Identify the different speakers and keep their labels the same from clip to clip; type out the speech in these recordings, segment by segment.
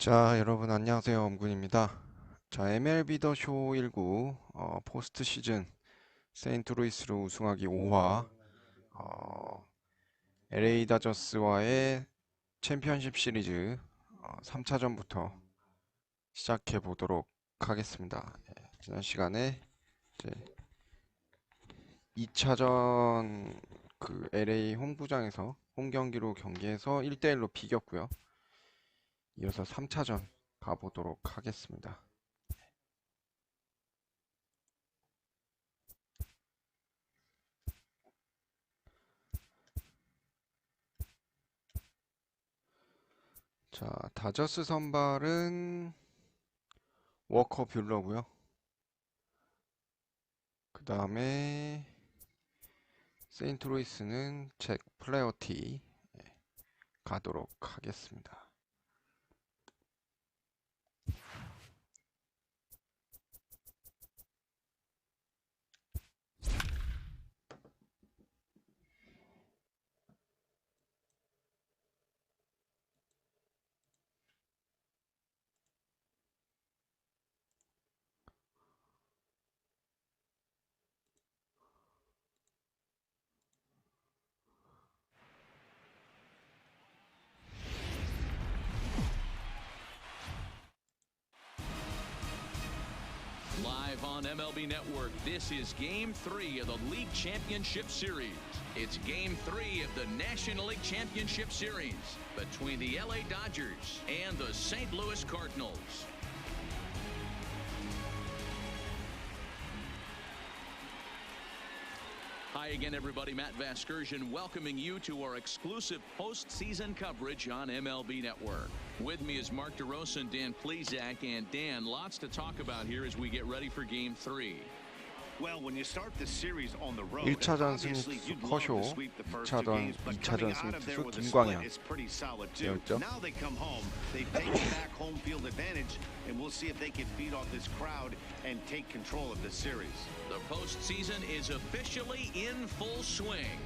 Speaker 1: 자, 여러분 안녕하세요. 엄군입니다. 자, MLB 더 쇼 19 포스트 시즌 세인트루이스 우승하기 5화 LA 다저스와의 챔피언십 시리즈 3차전부터 시작해 보도록 하겠습니다. 지난 시간에 이제 2차전 그 LA 홈구장에서 홈 경기로 경기해서 1대1로 비겼고요. 이어서 3차전 가보도록 하겠습니다. 자, 다저스 선발은 워커 뷰러고요. 그 다음에 세인트루이스는 잭 플레어티 가도록 하겠습니다.
Speaker 2: Live on MLB Network, this is Game 3 of the League Championship Series. It's Game 3 of the National League Championship Series between the LaDodgers and the St. Louis Cardinals. Hi again, everybody. Matt Vasgersian welcoming you to our exclusive postseason coverage on MLB Network. With me is Mark DeRosa and Dan Plesac. And Dan, lots to talk about here as we get ready for Game 3.
Speaker 3: Well, when you start the series on the road,
Speaker 1: 1차전 승리투수 커쇼, 2차전 승리투수 김광현 되었죠.
Speaker 3: Now they come home, they've taken back home field advantage, and we'll see if they can feed off this crowd and take control of the series.
Speaker 2: The postseason is officially in full swing.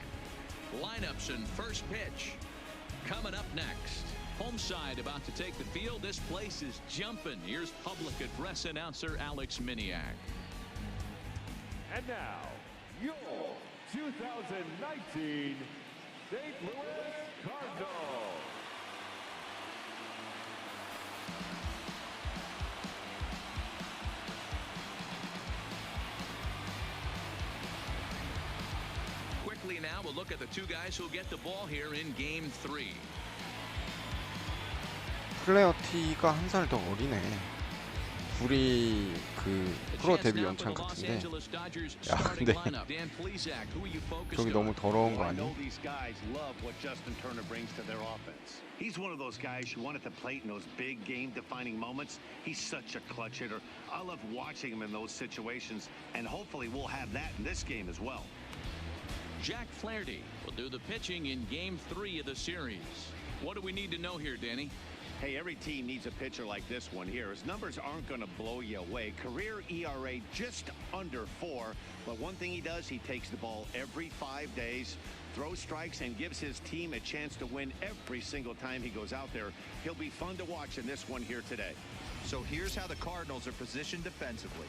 Speaker 2: Lineups and first pitch coming up next. Home side about to take the field. This place is jumping. Here's public address announcer Alex Miniak.
Speaker 4: And now, your 2019 St. Louis Cardinals.
Speaker 2: Quickly now, we'll look at the two guys who'll get the ball here in Game 3.
Speaker 1: 플레어티가 한 살 더 어리네. 둘이 그 프로 데뷔 연찬 같은데. 야, 근데 저기 너무 더러운 거 아니야?
Speaker 3: He's one of those guys who won at the plate in those big game-defining moments. He's such a clutch hitter. I love watching him in those situations, and hopefully we'll have that in this game as well.
Speaker 2: Jack Flaherty will do the pitching in Game 3 of the series. What do we need to know here, Danny?
Speaker 3: Hey, every team needs a pitcher like this one here. His numbers aren't going to blow you away. Career ERA just under 4. But one thing he does, he takes the ball every 5 days, throws strikes, and gives his team a chance to win every single time he goes out there. He'll be fun to watch in this one here today.
Speaker 5: So here's how the Cardinals are positioned defensively.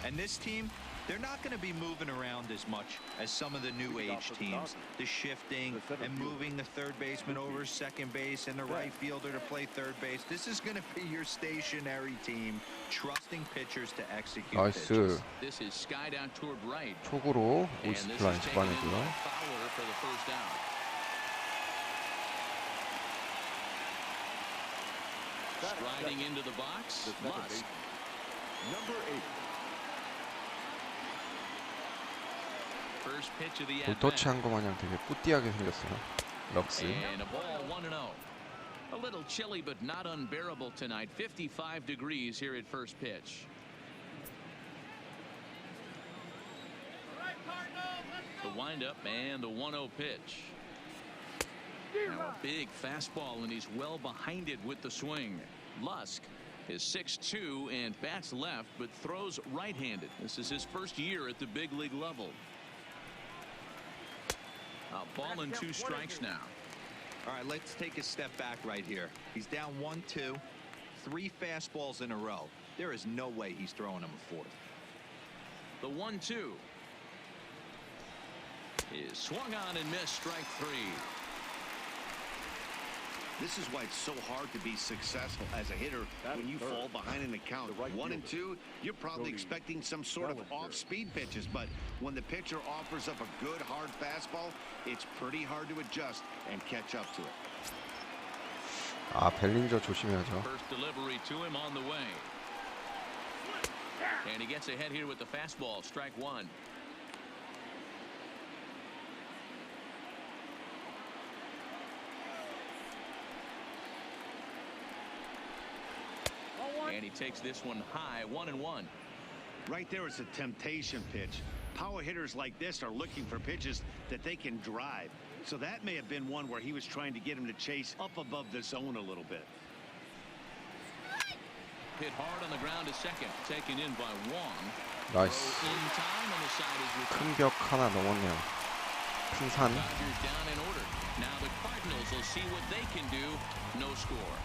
Speaker 5: And this team, they're not going to be moving around as much as some of the new age teams. The shifting and moving the third baseman over second base and the right fielder to play third base. This is going to be your stationary team, trusting pitchers to execute pitches.
Speaker 2: This is skied out toward right.
Speaker 1: 초구로 오스플라인 잡아내고요.
Speaker 2: Striding into the box, Lusk.
Speaker 4: Number 8.
Speaker 2: First pitch of the
Speaker 1: 볼터치한 거 마냥 되게 뿌띠하게 생겼어요. 럭스.
Speaker 2: And a ball 1-0. A little chilly but not unbearable tonight. 55 degrees here at first pitch. The windup and the 1-0 pitch. Now a big fastball, and he's well behind it with the swing. Lusk is 6'2" and bats left, but throws right-handed. This is his first year at the big league level. A ball and 2 strikes now.
Speaker 5: All right, let's take a step back right here. He's down 1-2. 3 fastballs in a row. There is no way he's throwing him a 4th.
Speaker 2: The 1-2 is swung on and missed. Strike 3.
Speaker 3: This is why it's so hard to be successful as a hitter when you fall behind in the count. 1 and 2, you're probably expecting some sort of off-speed pitches, but when the pitcher offers up a good hard fastball, it's pretty hard to adjust and catch up to it.
Speaker 1: 아, 벨린저 조심해야죠.
Speaker 2: First delivery to him on the way. And he gets ahead here with the fastball. Strike 1. And he takes this one high. 1-1.
Speaker 3: Right there is a temptation pitch. Power hitters like this are looking for pitches that they can drive. So that may have been one where he was trying to get him to chase up above the zone a little bit.
Speaker 2: Hit hard on the ground to second. Taken in by Wong.
Speaker 1: 나이스.
Speaker 2: In time on the side is
Speaker 1: 큰 벽 하나 넘었네요. 큰 산.
Speaker 2: Dodgers down in order. Now the Cardinals will see what they can do. No score.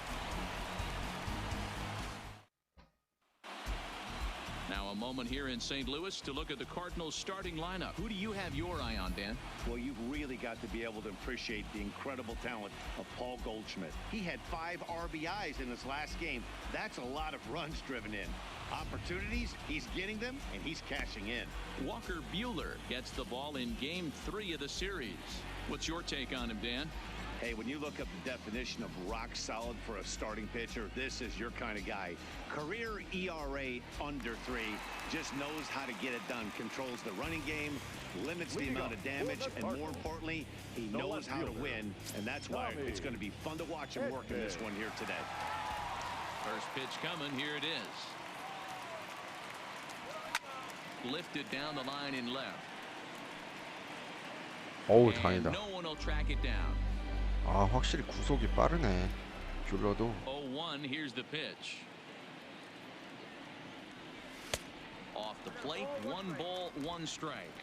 Speaker 2: Now a moment here in St. Louis to look at the Cardinals starting lineup. Who do you have your eye on, Dan?
Speaker 3: Well, you've really got to be able to appreciate the incredible talent of Paul Goldschmidt. He had 5 RBIs in his last game. That's a lot of runs driven in. Opportunities, he's getting them, and he's cashing in.
Speaker 2: Walker Buehler gets the ball in Game 3 of the series. What's your take on him, Dan?
Speaker 3: Hey, when you look up the definition of rock solid for a starting pitcher, this is your kind of guy. Career ERA under 3, just knows how to get it done. Controls the running game, limits the amount of damage, and more importantly, he knows how to win, and that's why it's going to be fun to watch him work in this one here today.
Speaker 2: First pitch coming. Here it is. Lifted down the line in left.
Speaker 1: 어우,
Speaker 2: And
Speaker 1: 다행이다.
Speaker 2: no one will track it down.
Speaker 1: 아, 확실히 구속이 빠르네. 뷰러도.
Speaker 2: 0-1. Here's the pitch. Off the plate. 1 ball, 1 strike.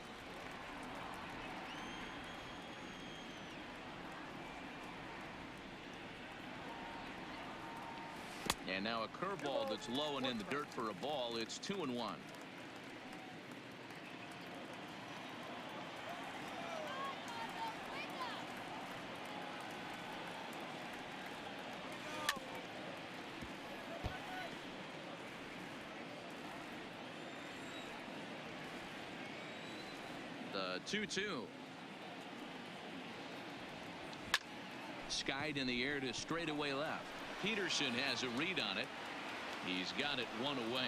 Speaker 2: And now a curveball that's low and in the dirt for a ball. It's 2-1. The 2-2. Skied in the air to straightaway left. Peterson has a read on it. He's got it 1 away.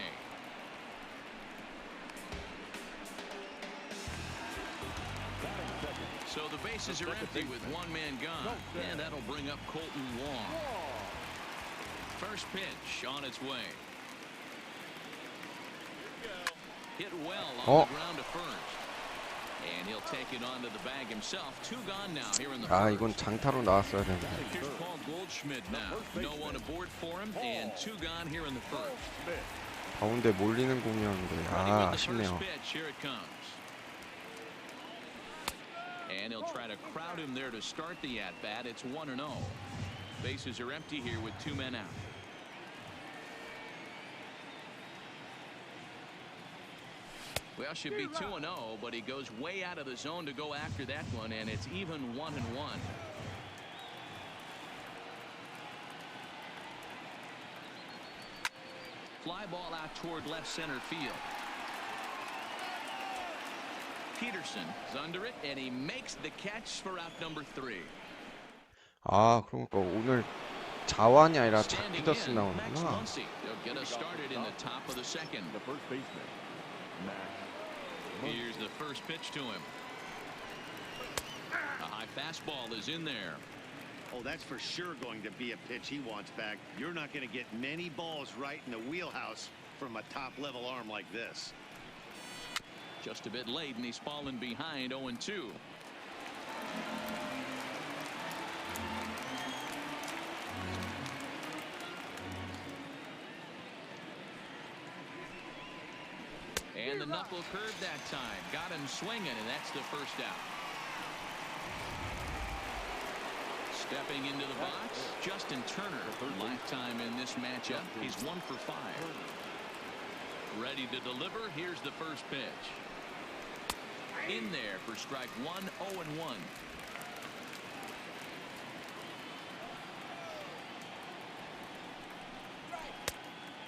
Speaker 2: So the bases are empty with 1 man gone. And that'll bring up Colton Wong. First pitch on its way. Hit well on the ground to first. And he'll take it onto the bag himself. 2 gone now here in the
Speaker 1: 아,
Speaker 2: first.
Speaker 1: 이건 장타로 나왔어야 되는데.
Speaker 2: Here's Paul Goldschmidt now. No one aboard for him, and 2 gone here in the first.
Speaker 1: 가운데 몰리는 공이었는데, 아, 아쉽네요.
Speaker 2: Pitch, here it comes. And he'll try to crowd him there to start the at-bat. It's 1-0. Bases are empty here with 2 men out. Well, should be 2-0, but he goes way out of the zone to go after that one, and it's even 1-1. Fly ball out toward left center field. Peterson is under it, and he makes the catch for out number 3.
Speaker 1: 아, 그러니까 오늘 자완이 아니라 작
Speaker 2: Standing
Speaker 1: 피더스
Speaker 2: in, Max
Speaker 1: 나오는구나.
Speaker 2: Muncy. They'll get us started in the top of the second.
Speaker 4: The first baseman, Max.
Speaker 2: Here's the first pitch to him. A high fastball is in there.
Speaker 3: Oh, that's for sure going to be a pitch he wants back. You're not going to get many balls right in the wheelhouse from a top-level arm like this.
Speaker 2: Just a bit late, and he's fallen behind 0-2. And the knuckle curve that time. Got him swinging, and that's the first out. Stepping into the box, Justin Turner. Lifetime in this matchup. He's 1 for 5. Ready to deliver. Here's the first pitch. In there for strike 1, 0-1.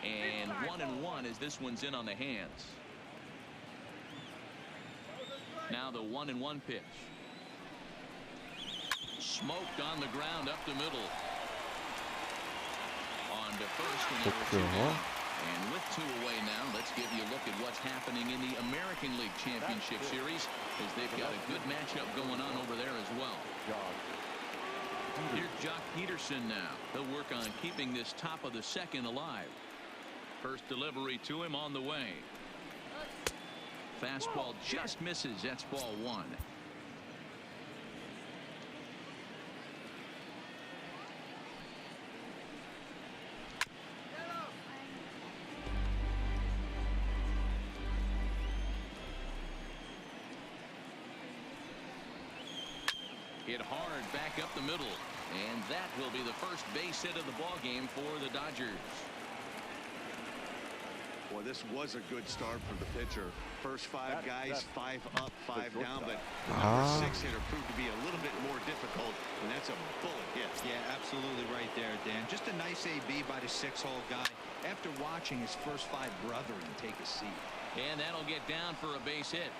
Speaker 2: And 1-1 as this one's in on the hands. Now the 1-1 pitch. Smoked on the ground up the middle. On to first, and there were 2 down. And with 2 away now, let's give you a look at what's happening in the American League Championship Series, as they've got a good matchup going on over there as well. Here's Jock Peterson now. He'll work on keeping this top of the second alive. First delivery to him on the way. Fastball just misses. That's ball 1. Hit hard back up the middle, and that will be the first base hit of the ball game for the Dodgers.
Speaker 3: Well, this was a good start from the pitcher. First 5 guys, 5 up, 5 down, but the number 6 hitter proved to be a little bit more difficult, and that's a bullet hit.
Speaker 5: Yeah, absolutely right there, Dan. Just a nice AB by the 6-hole guy after watching his first 5 brethren take a seat.
Speaker 2: And that'll get down for a base hit.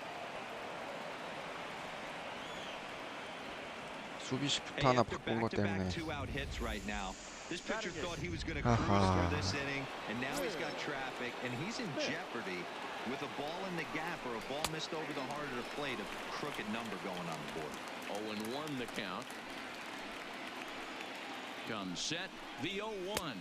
Speaker 1: 수비 시프트 하나 바꾼 것 때문에.
Speaker 5: This pitcher thought he was going to cruise through this inning, and now he's got traffic, and he's in jeopardy with a ball in the gap or a ball missed over the heart of the plate. A crooked number going on the board.
Speaker 2: 0-1 the count. Comes set, the 0-1.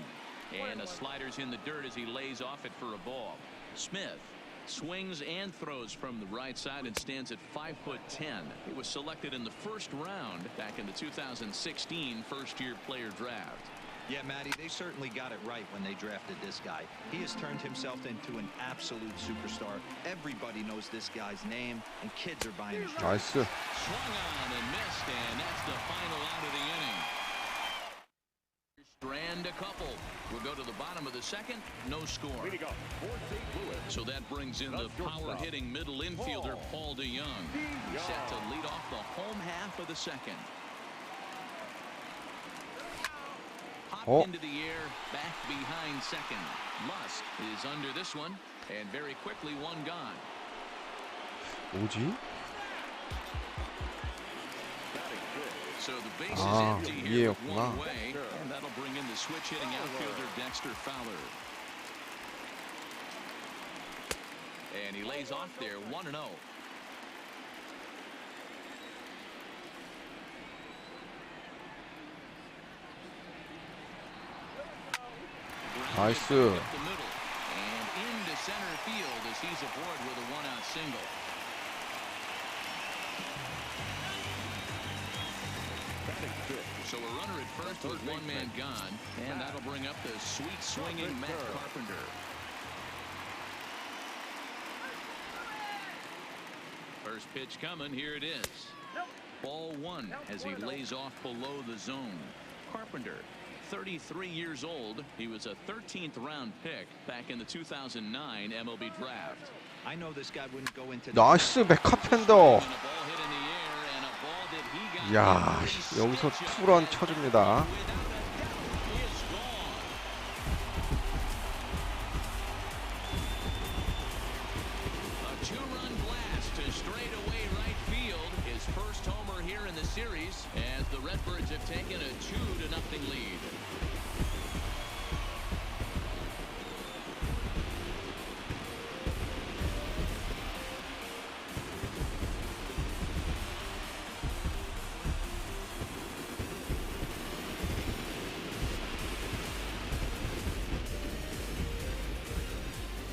Speaker 2: And a slider's in the dirt as he lays off it for a ball. Smith swings and throws from the right side and stands at 5'10". It was selected in the first round back in the 2016 first-year player draft.
Speaker 5: Yeah, Matty, they certainly got it right when they drafted this guy. He has turned himself into an absolute superstar. Everybody knows this guy's name, and kids are buying his
Speaker 1: Nice.
Speaker 2: Swung on and missed, and that's the final out of the inning. Strand a couple. We'll go to the bottom of the second. No score. So that brings in the power-hitting middle infielder, Paul DeYoung. Set to lead off the home half of the second. Popped into the air, back behind second. Lusk is under this one, and very quickly one gone.
Speaker 1: 뭐지?
Speaker 2: So the base is empty here with
Speaker 1: 이해였구나.
Speaker 2: one away, and that'll bring in the switch-hitting outfielder Dexter Fowler. And he lays off there, 1-0.
Speaker 1: 나이스.
Speaker 2: Up the middle and into center field as he's aboard with a one-out single. So a runner at first with one man gone, and that'll bring up the sweet swinging Matt Carpenter. First pitch coming, here it is. Ball 1 as he lays off below the zone. Carpenter, 33 years old. He was a 13th round pick back in the 2009 MLB draft.
Speaker 5: I know this guy wouldn't go into
Speaker 1: 나이스 맥카펜더. 야, 여기서 투런 쳐줍니다.
Speaker 2: As the Redbirds have taken a 2-0 lead.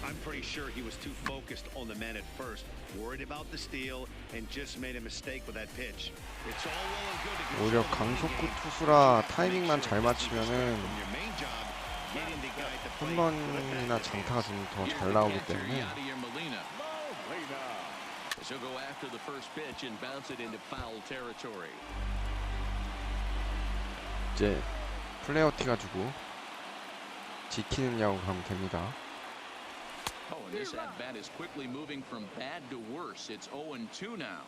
Speaker 3: I'm pretty sure he was too focused on the man at first, worried about the steal, and just made a mistake with that pitch. It's all well and good to
Speaker 1: 오히려 강속구 투수라 타이밍만 잘 맞추면은 홈런이나 장타가 좀 더 잘 나오기 때문에.
Speaker 2: So go after the first pitch and bounce it into foul territory.
Speaker 1: 이제 플레이어 티 가지고 지키는 야구 가면 됩니다.
Speaker 2: Oh, and this at bat is quickly moving from bad to worse. It's 0-2 now.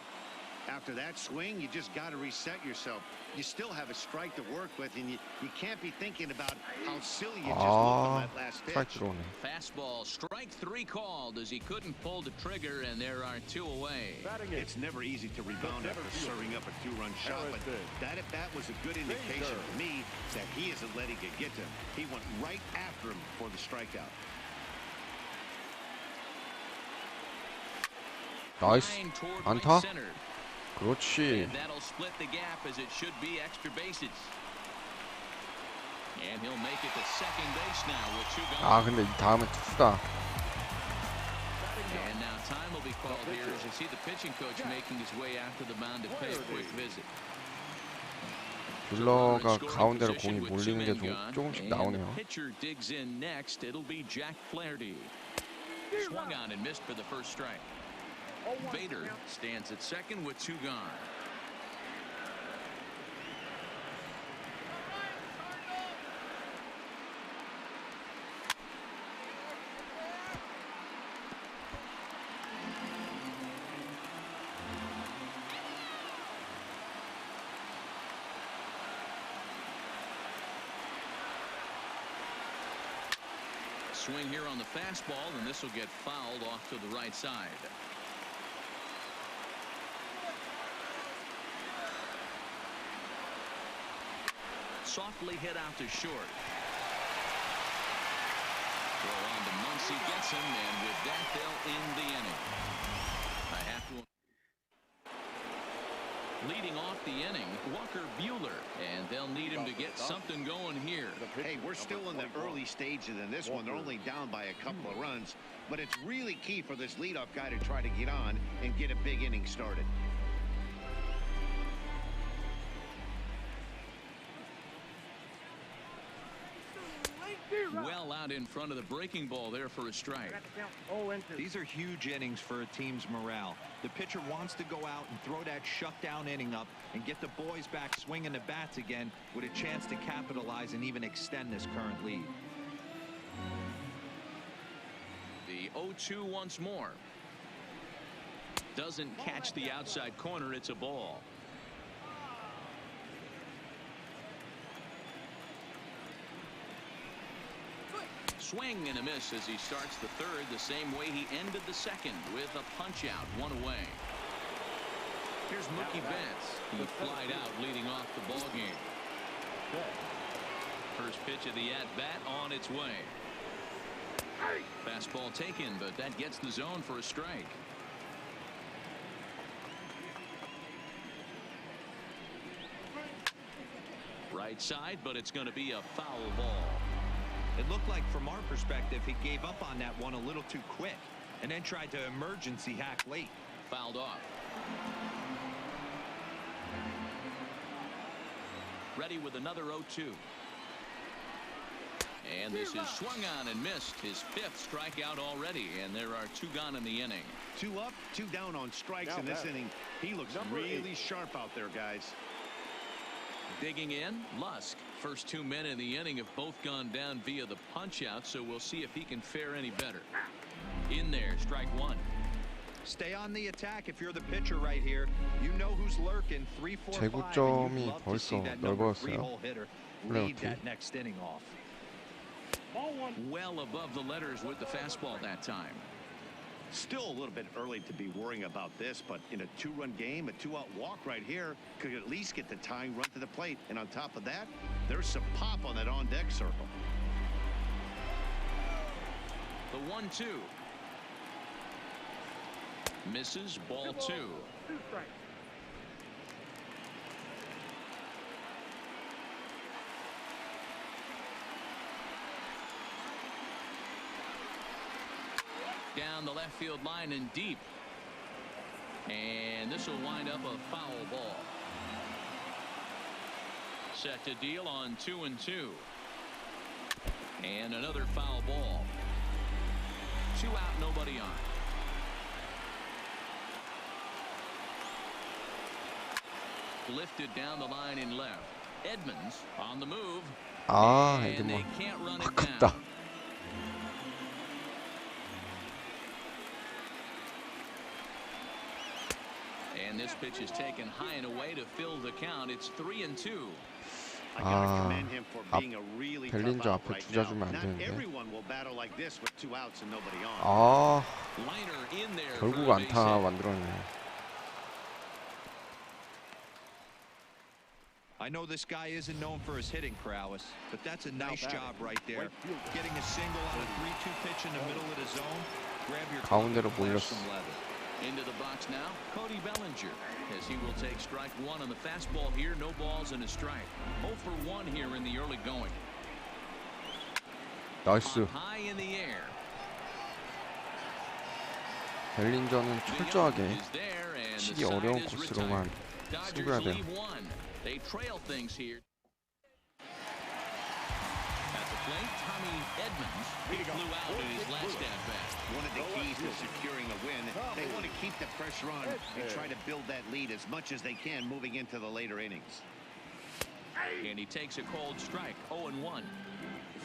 Speaker 3: After that swing, you just got to reset yourself. You still have a strike to work with, and you can't be thinking about how silly you just looked on that last
Speaker 1: 스트라이크
Speaker 3: pitch.
Speaker 1: 들어오네.
Speaker 2: Fastball, strike 3 called as he couldn't pull the trigger, and there are 2 away.
Speaker 3: It's never easy to rebound after serving up a 2-run shot, but that at bat was a good indication to me that he isn't letting it get to him. He went right after him for the strikeout.
Speaker 1: 나이스.
Speaker 2: Line toward
Speaker 1: 안타?
Speaker 2: right center.
Speaker 1: 그렇지.
Speaker 2: And that'll split the gap as it should be extra bases. And he'll make it to second base now with 2 gone.
Speaker 1: 아 근데 이 다음에 투수다.
Speaker 2: And now time will be called here as you see the pitching coach making his way after the mound to pay a quick visit.
Speaker 1: 뷰러가 가운데로 공이 몰리는 게 조금씩 나오네요.
Speaker 2: Pitcher digs in next. It'll be Jack Flaherty. Swung on and missed for the first strike. Vader stands at second with 2 gone. Swing here on the fastball, and this will get fouled off to the right side. Softly hit out to short. Throw on to Muncy, gets him, and with that they'll end the inning. I have to. Leading off the inning, Walker Buehler, and they'll need him to get something going here.
Speaker 3: Hey, we're still in the early stages in this one. They're only down by a couple of runs, but it's really key for this leadoff guy to try to get on and get a big inning started.
Speaker 2: Well out in front of the breaking ball there for a strike.
Speaker 5: These are huge innings for a team's morale. The pitcher wants to go out and throw that shutdown inning up and get the boys back swinging the bats again with a chance to capitalize and even extend this current lead.
Speaker 2: The 0-2 once more. Doesn't catch the outside corner. It's a ball. Swing and a miss as he starts the third the same way he ended the second with a punch out, 1 away. Here's Mookie Betts. He flied out leading off the ball game. First pitch of the at-bat on its way. Fastball taken, but that gets the zone for a strike. Right side, but it's going to be a foul ball.
Speaker 5: It looked like from our perspective he gave up on that one a little too quick and then tried to emergency hack late.
Speaker 2: Fouled off. Ready with another 0-2. And this is swung on and missed, his 5th strikeout already, and there are 2 gone in the inning.
Speaker 3: 2 up, 2 down on strikes in this inning. He looks really sharp out there, guys.
Speaker 2: Digging in, Lusk. First 2 men in the inning have both gone down via the punch out, so we'll see if he can fare any better. In there, strike 1.
Speaker 5: Stay on the attack if you're the pitcher right here. You know who's lurking. 3, 4, 5. And you'd love to see that number 3-hole hitter lead that next inning off.
Speaker 2: Well above the letters with the fastball that time.
Speaker 3: Still a little bit early to be worrying about this, but in a 2-run game, a 2-out walk right here could at least get the tying run to the plate. And on top of that, there's some pop on that on-deck circle.
Speaker 2: The 1-2. Misses, ball 2. Down the left field line and deep. And this will wind up a foul ball. Set to deal on 2-2. And another foul ball. 2 out, nobody on. Lifted down the line in left. Edmonds on the move.
Speaker 1: 아,
Speaker 2: And
Speaker 1: 에드먼.
Speaker 2: they can't run it
Speaker 1: 아깝다.
Speaker 2: down. And this pitch is taken high and away to fill the count. It's 3-2.
Speaker 3: I gotta commend him for being a really tough
Speaker 1: 벨린저
Speaker 3: out
Speaker 1: 앞에
Speaker 3: right
Speaker 1: 주자
Speaker 3: now.
Speaker 1: 주면 안
Speaker 3: Not
Speaker 1: 되는데.
Speaker 3: everyone will battle like this with 2 outs and nobody on.
Speaker 1: 아,
Speaker 2: Liner in there for
Speaker 1: 결국
Speaker 2: a base
Speaker 1: 안타
Speaker 2: hit.
Speaker 1: 만들었네.
Speaker 5: I know this guy isn't known for his hitting prowess, but that's a nice job right there. Getting a single on a 3-2 pitch in the middle of the zone. Grab your
Speaker 1: 가운데로
Speaker 5: glove and
Speaker 1: 몰렸어.
Speaker 5: some leather.
Speaker 2: Into the box now, Cody Bellinger, as he will take strike 1 on the fastball here. No balls and a strike. 0 for 1 here in the early going.
Speaker 1: 나이스.
Speaker 2: High in the air.
Speaker 1: 벨린저는 철저하게
Speaker 2: Is there, and the
Speaker 1: 치기
Speaker 2: side
Speaker 1: 어려운
Speaker 2: is
Speaker 1: 코스로만
Speaker 2: retired. Dodgers
Speaker 1: 승부해야 돼요.
Speaker 2: leave 1. They trail things here. At the plate, Tommy Edmonds flew out in his last at bat.
Speaker 3: One of the keys to securing a win, they want to keep the pressure on and try to build that lead as much as they can moving into the later innings.
Speaker 2: And he takes a cold strike, 0-1.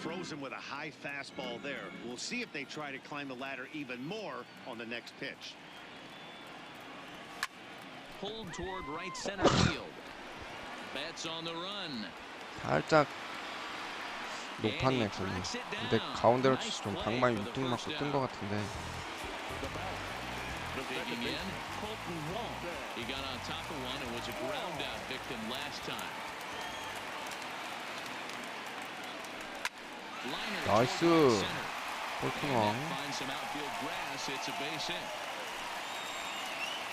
Speaker 3: Frozen with a high fastball there. We'll see if they try to climb the ladder even more on the next pitch.
Speaker 2: Pulled toward right center field. Bats on the run.
Speaker 1: 살짝 높았네 공이. 근데 가운데로 치서 좀 방망이 우뚝 맞고 뜬 것 같은데.
Speaker 2: Digging in, Colton Wong. He got on top of one and was a ground out victim last time. Liner
Speaker 1: 나이스.
Speaker 2: toward right center.
Speaker 1: 콜튼
Speaker 2: And
Speaker 1: 왕.
Speaker 2: that finds some outfield grass. It's a base hit.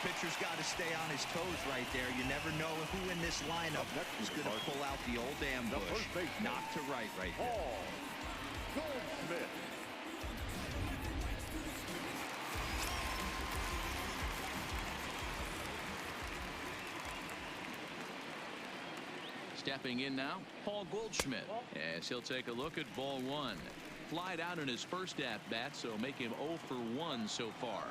Speaker 5: Pitcher's got to stay on his toes right there. You never know who in this lineup is going to pull out the old ambush. Knock to right there.
Speaker 4: Goldschmidt.
Speaker 2: Stepping in now, Paul Goldschmidt, as he'll take a look at ball 1. Flied out in his first at-bat, so make him 0 for 1 so far.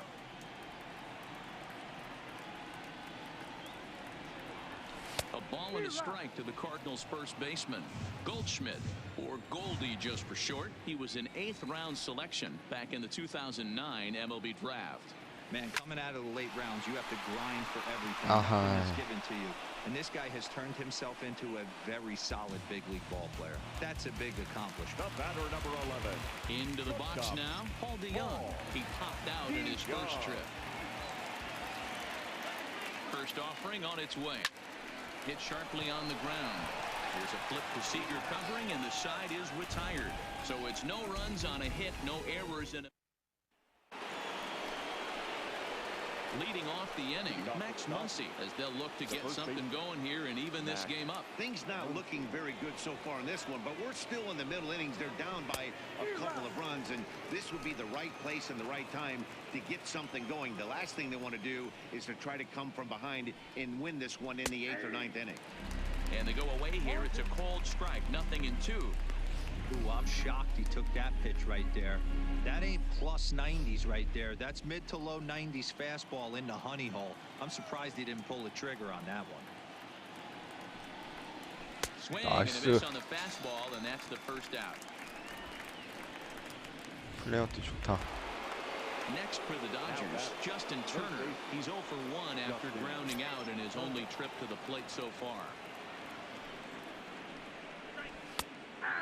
Speaker 2: A ball and a strike to the Cardinals' first baseman, Goldschmidt, or Goldie just for short. He was an 8th round selection back in the 2009 MLB draft.
Speaker 5: Man, coming out of the late rounds, you have to grind for everything.
Speaker 1: Uh-huh.
Speaker 5: Nothing is given to you. And this guy has turned himself into a very solid big league ball player. That's a big accomplishment.
Speaker 4: The batter, number 11.
Speaker 2: Into the box now, Paul DeYoung. He popped out in his first trip. First offering on its way. Hit sharply on the ground. There's a flip to Seager covering, and the side is retired. So it's no runs on a hit, no errors in a... Leading off the inning, Max Muncy, as they'll look to get something going here and even this game up.
Speaker 3: Things not looking very good so far in this one, but we're still in the middle innings. They're down by a couple of runs, and this would be the right place and the right time to get something going. The last thing they want to do is to try to come from behind and win this one in the 8th or 9th inning.
Speaker 2: And they go away here. It's a cold strike, 0-2.
Speaker 5: Ooh, I'm shocked he took that pitch right there. That ain't plus 90s right there. That's mid to low 90s fastball into honey hole. I'm surprised he didn't pull the trigger on that one.
Speaker 2: Swing and a miss on the fastball, and that's the first out.
Speaker 1: 플레이어티 좋다.
Speaker 2: Next for the Dodgers, Justin Turner. He's 0 for 1 after grounding out in his only trip to the plate so far.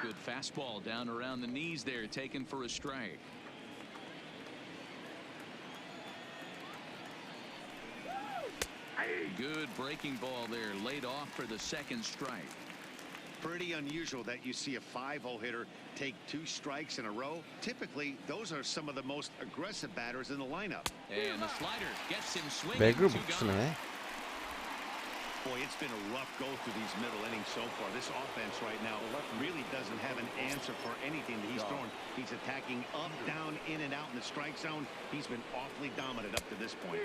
Speaker 2: Good fastball down around the knees there, taken for a strike. Good breaking ball there, laid off for the second strike.
Speaker 3: Pretty unusual that you see a 5-0 hitter take 2 strikes in a row. Typically, those are some of the most aggressive batters in the lineup.
Speaker 2: And the slider gets him swinging.
Speaker 1: 맥을 못 치네.
Speaker 3: Boy, it's been a rough go through these middle innings so far. This offense right now really doesn't have an answer for anything that he's throwing. He's attacking up, down, in and out in the strike zone. He's been awfully dominant up to this point.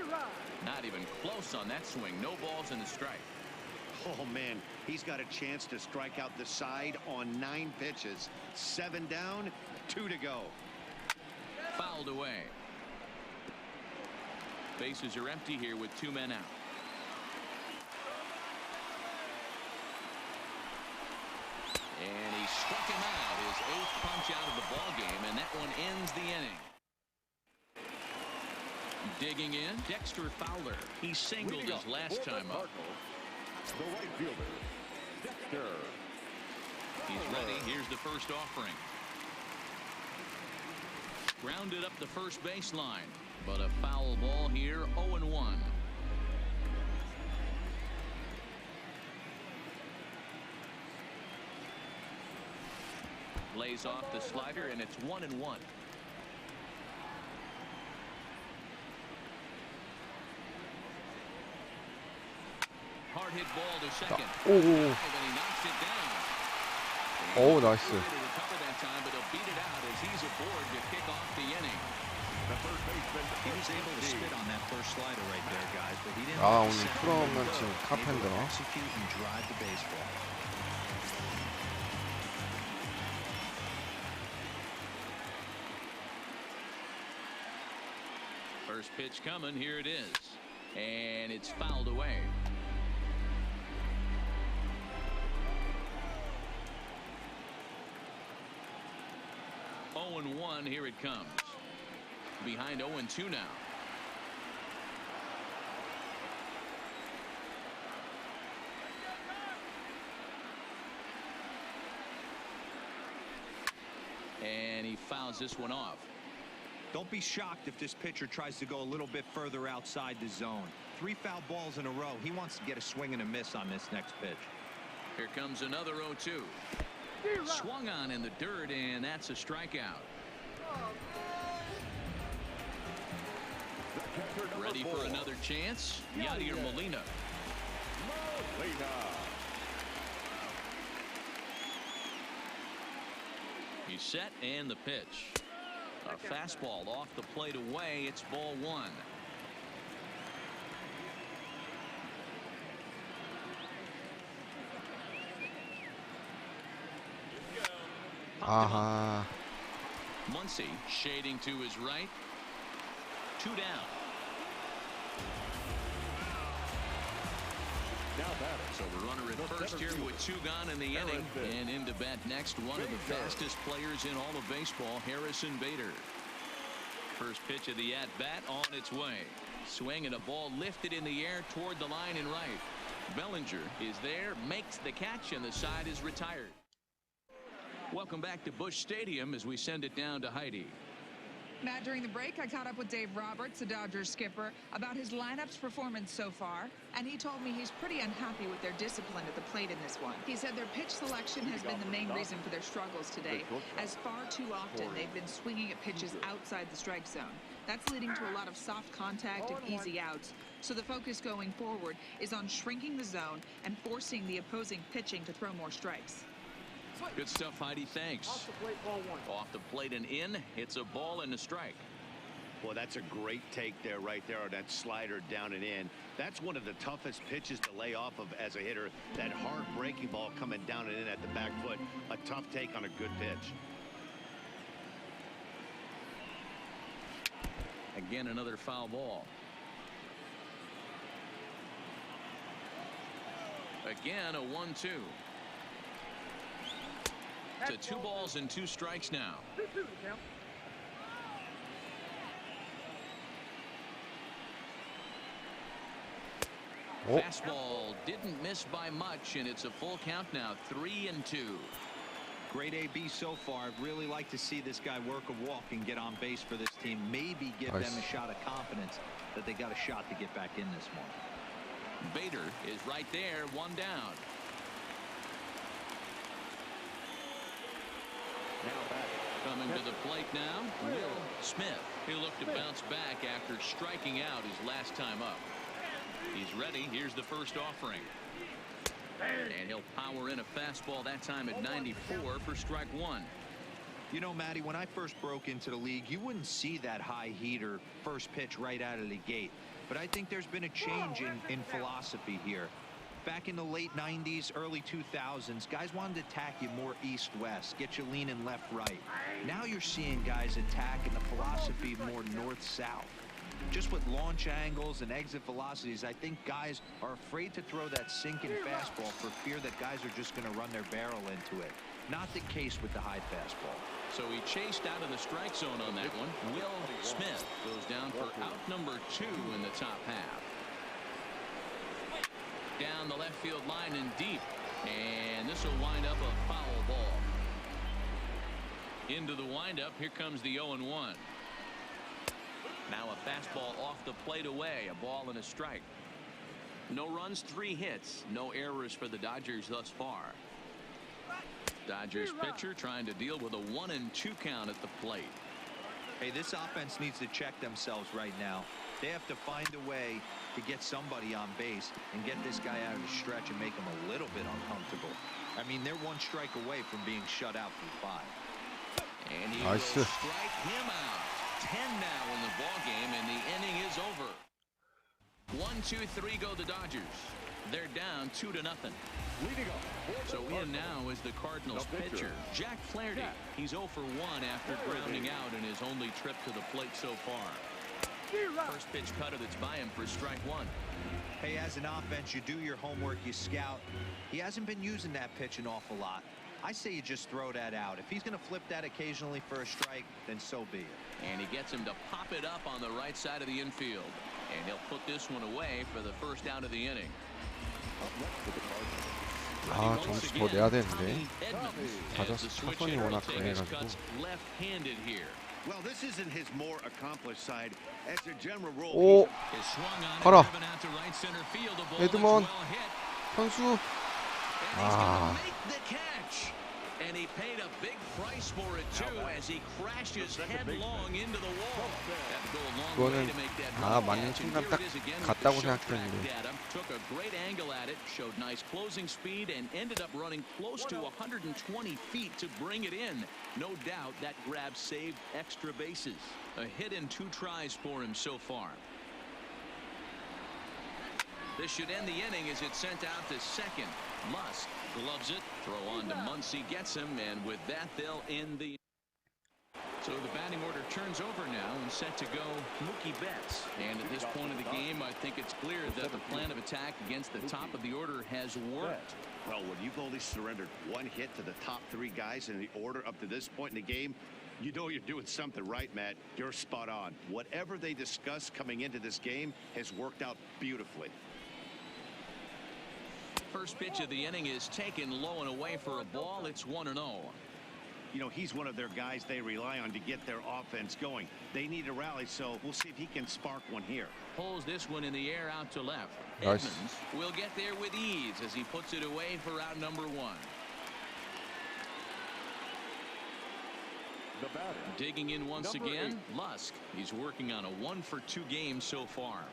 Speaker 2: Not even close on that swing. No balls in the strike.
Speaker 3: Oh, man, he's got a chance to strike out the side on 9 pitches. 7 down, 2 to go.
Speaker 2: Fouled away. Bases are empty here with 2 men out. Struck him out, his 8th punch out of the ball game, and that one ends the inning. Digging in, Dexter Fowler. He singled his last time up.
Speaker 4: The right fielder, Dexter.
Speaker 2: He's ready. Here's the first offering. Grounded up the first baseline, but a foul ball here, 0-1. Lays off the slider, and it's 1-1. Hard hit ball to second.
Speaker 1: 오,
Speaker 2: And he knocks it down.
Speaker 1: 오, 나이스.
Speaker 2: To recover that time, but he'll beat it out as he's aboard to kick off the inning.
Speaker 4: The first baseman.
Speaker 5: He was able to spit on that first slider right there, guys, but he didn't.
Speaker 1: 아,
Speaker 5: let the
Speaker 1: 오늘
Speaker 5: second
Speaker 1: 풀어없는
Speaker 5: one
Speaker 1: 지금
Speaker 5: go.
Speaker 1: 카펜더.
Speaker 5: Able to execute and drive the baseball.
Speaker 2: First pitch coming. Here it is. And it's fouled away. Oh and 1. Here it comes. Behind 0-2 now. And he fouls this one off.
Speaker 5: Don't be shocked if this pitcher tries to go a little bit further outside the zone. 3 foul balls in a row. He wants to get a swing and a miss on this next pitch.
Speaker 2: Here comes another 0-2. Swung on in the dirt, and that's a strikeout. Ready for another chance? Yadier Molina. He's set, and the pitch. A fastball off the plate away. It's ball 1.
Speaker 1: 아하.
Speaker 2: Muncy shading to his right. 2 down. So the runner at first here with 2 gone in the inning, and into bat next, one of the fastest players in all of baseball, Harrison Bader. First pitch of the at-bat on its way. Swing and a ball lifted in the air toward the line and right. Bellinger is there, makes the catch, and the side is retired. Welcome back to Busch Stadium as we send it down to Heidi.
Speaker 6: Matt, during the break, I caught up with Dave Roberts, the Dodgers skipper, about his lineup's performance so far, and he told me he's pretty unhappy with their discipline at the plate in this one. He said their pitch selection has been the main reason for their struggles today, as far too often they've been swinging at pitches outside the strike zone. That's leading to a lot of soft contact and easy outs, so the focus going forward is on shrinking the zone and forcing the opposing pitching to throw more strikes.
Speaker 2: Good stuff, Heidi. Thanks. Off the plate, ball 1. Off the plate and in. It's a ball and a strike.
Speaker 3: Well, that's a great take there, right there, on that slider down and in. That's one of the toughest pitches to lay off of as a hitter. That hard breaking ball coming down and in at the back foot. A tough take on a good pitch.
Speaker 2: Again, another foul ball. Again, a 1-2. To 2 balls and 2 strikes now. Fastball didn't miss by much, and it's a full count now, 3-2.
Speaker 5: Great AB so far. I'd really like to see this guy work a walk and get on base for this team. Maybe give them a shot of confidence that they got a shot to get back in this one.
Speaker 2: Bader is right there, 1 down. Coming to the plate now, Will Smith. He'll look to bounce back after striking out his last time up. He's ready. Here's the first offering. And he'll power in a fastball that time at 94 for strike 1.
Speaker 5: You know, Matty, when I first broke into the league, you wouldn't see that high heater first pitch right out of the gate. But I think there's been a change in philosophy here. Back in the late 90s, early 2000s, guys wanted to attack you more east-west, get you leaning left-right. Now you're seeing guys attack in the philosophy more north-south. Just with launch angles and exit velocities, I think guys are afraid to throw that sinking fastball for fear that guys are just going to run their barrel into it. Not the case with the high fastball.
Speaker 2: So he chased out of the strike zone on that one. Will Smith goes down for out number 2 in the top half. Down the left field line and deep. And this will wind up a foul ball. Into the windup. Here comes the 0-1. Now a fastball off the plate away. A ball and a strike. No runs, 3 hits. No errors for the Dodgers thus far. Dodgers pitcher trying to deal with a 1-2 count at the plate.
Speaker 5: Hey, this offense needs to check themselves right now. They have to find a way to get somebody on base and get this guy out of the stretch and make him a little bit uncomfortable. I mean, they're 1 strike away from being shut out through 5.
Speaker 2: And he will strike him out. 10 now in the ball game, and the inning is over. 1, 2, 3 go the Dodgers. They're down 2-0. So in now is the Cardinals pitcher, Jack Flaherty. He's 0 for 1 after grounding out in his only trip to the plate so far. First pitch cutter that's by him for strike 1.
Speaker 5: Hey, as an offense, you do your homework, you scout. He hasn't been using that pitch an awful lot. I say you just throw that out. If he's going to flip that occasionally for a strike, then so be it.
Speaker 2: And he gets him to pop it up on the right side of the infield. And he'll put this one away for the first out of the inning.
Speaker 1: 아, 점수 더 내야 되는데. 다저스 타선이 워낙 강해가지고.
Speaker 2: Left-handed here.
Speaker 3: Well, this isn't his more accomplished side. As a general rule,
Speaker 1: 오, 가라. 에드먼 선수. 아.
Speaker 2: And he paid a big price for it too as he crashes headlong into the wall.
Speaker 1: 그거는 맞는 순간 딱 갔다고 생각했는데.
Speaker 2: Took a great angle at it, showed nice closing speed, and ended up running close to 120 feet to bring it in. No doubt that grab saved extra bases. A hit in 2 tries for him so far. This should end the inning as it's sent out to second. Musk gloves it, throw on to Muncy, gets him, and with that they'll end the. So the batting order turns over now and set to go Mookie Betts. And at this point of the game, I think it's clear that the plan of attack against the top of the order has worked.
Speaker 3: Well, when you've only surrendered 1 hit to the top 3 guys in the order up to this point in the game, you know you're doing something right, Matt. You're spot on. Whatever they discussed coming into this game has worked out beautifully.
Speaker 2: First pitch of the inning is taken low and away for a ball. It's 1-0.
Speaker 3: You know, he's one of their guys they rely on to get their offense going. They need a rally, so we'll see if he can spark one here.
Speaker 2: Pulls this one in the air out to left.
Speaker 1: Nice.
Speaker 2: Edmonds will get there with ease as he puts it away for out number 1. Digging in once again, Lusk. He's working on a 1-for-2 game so far.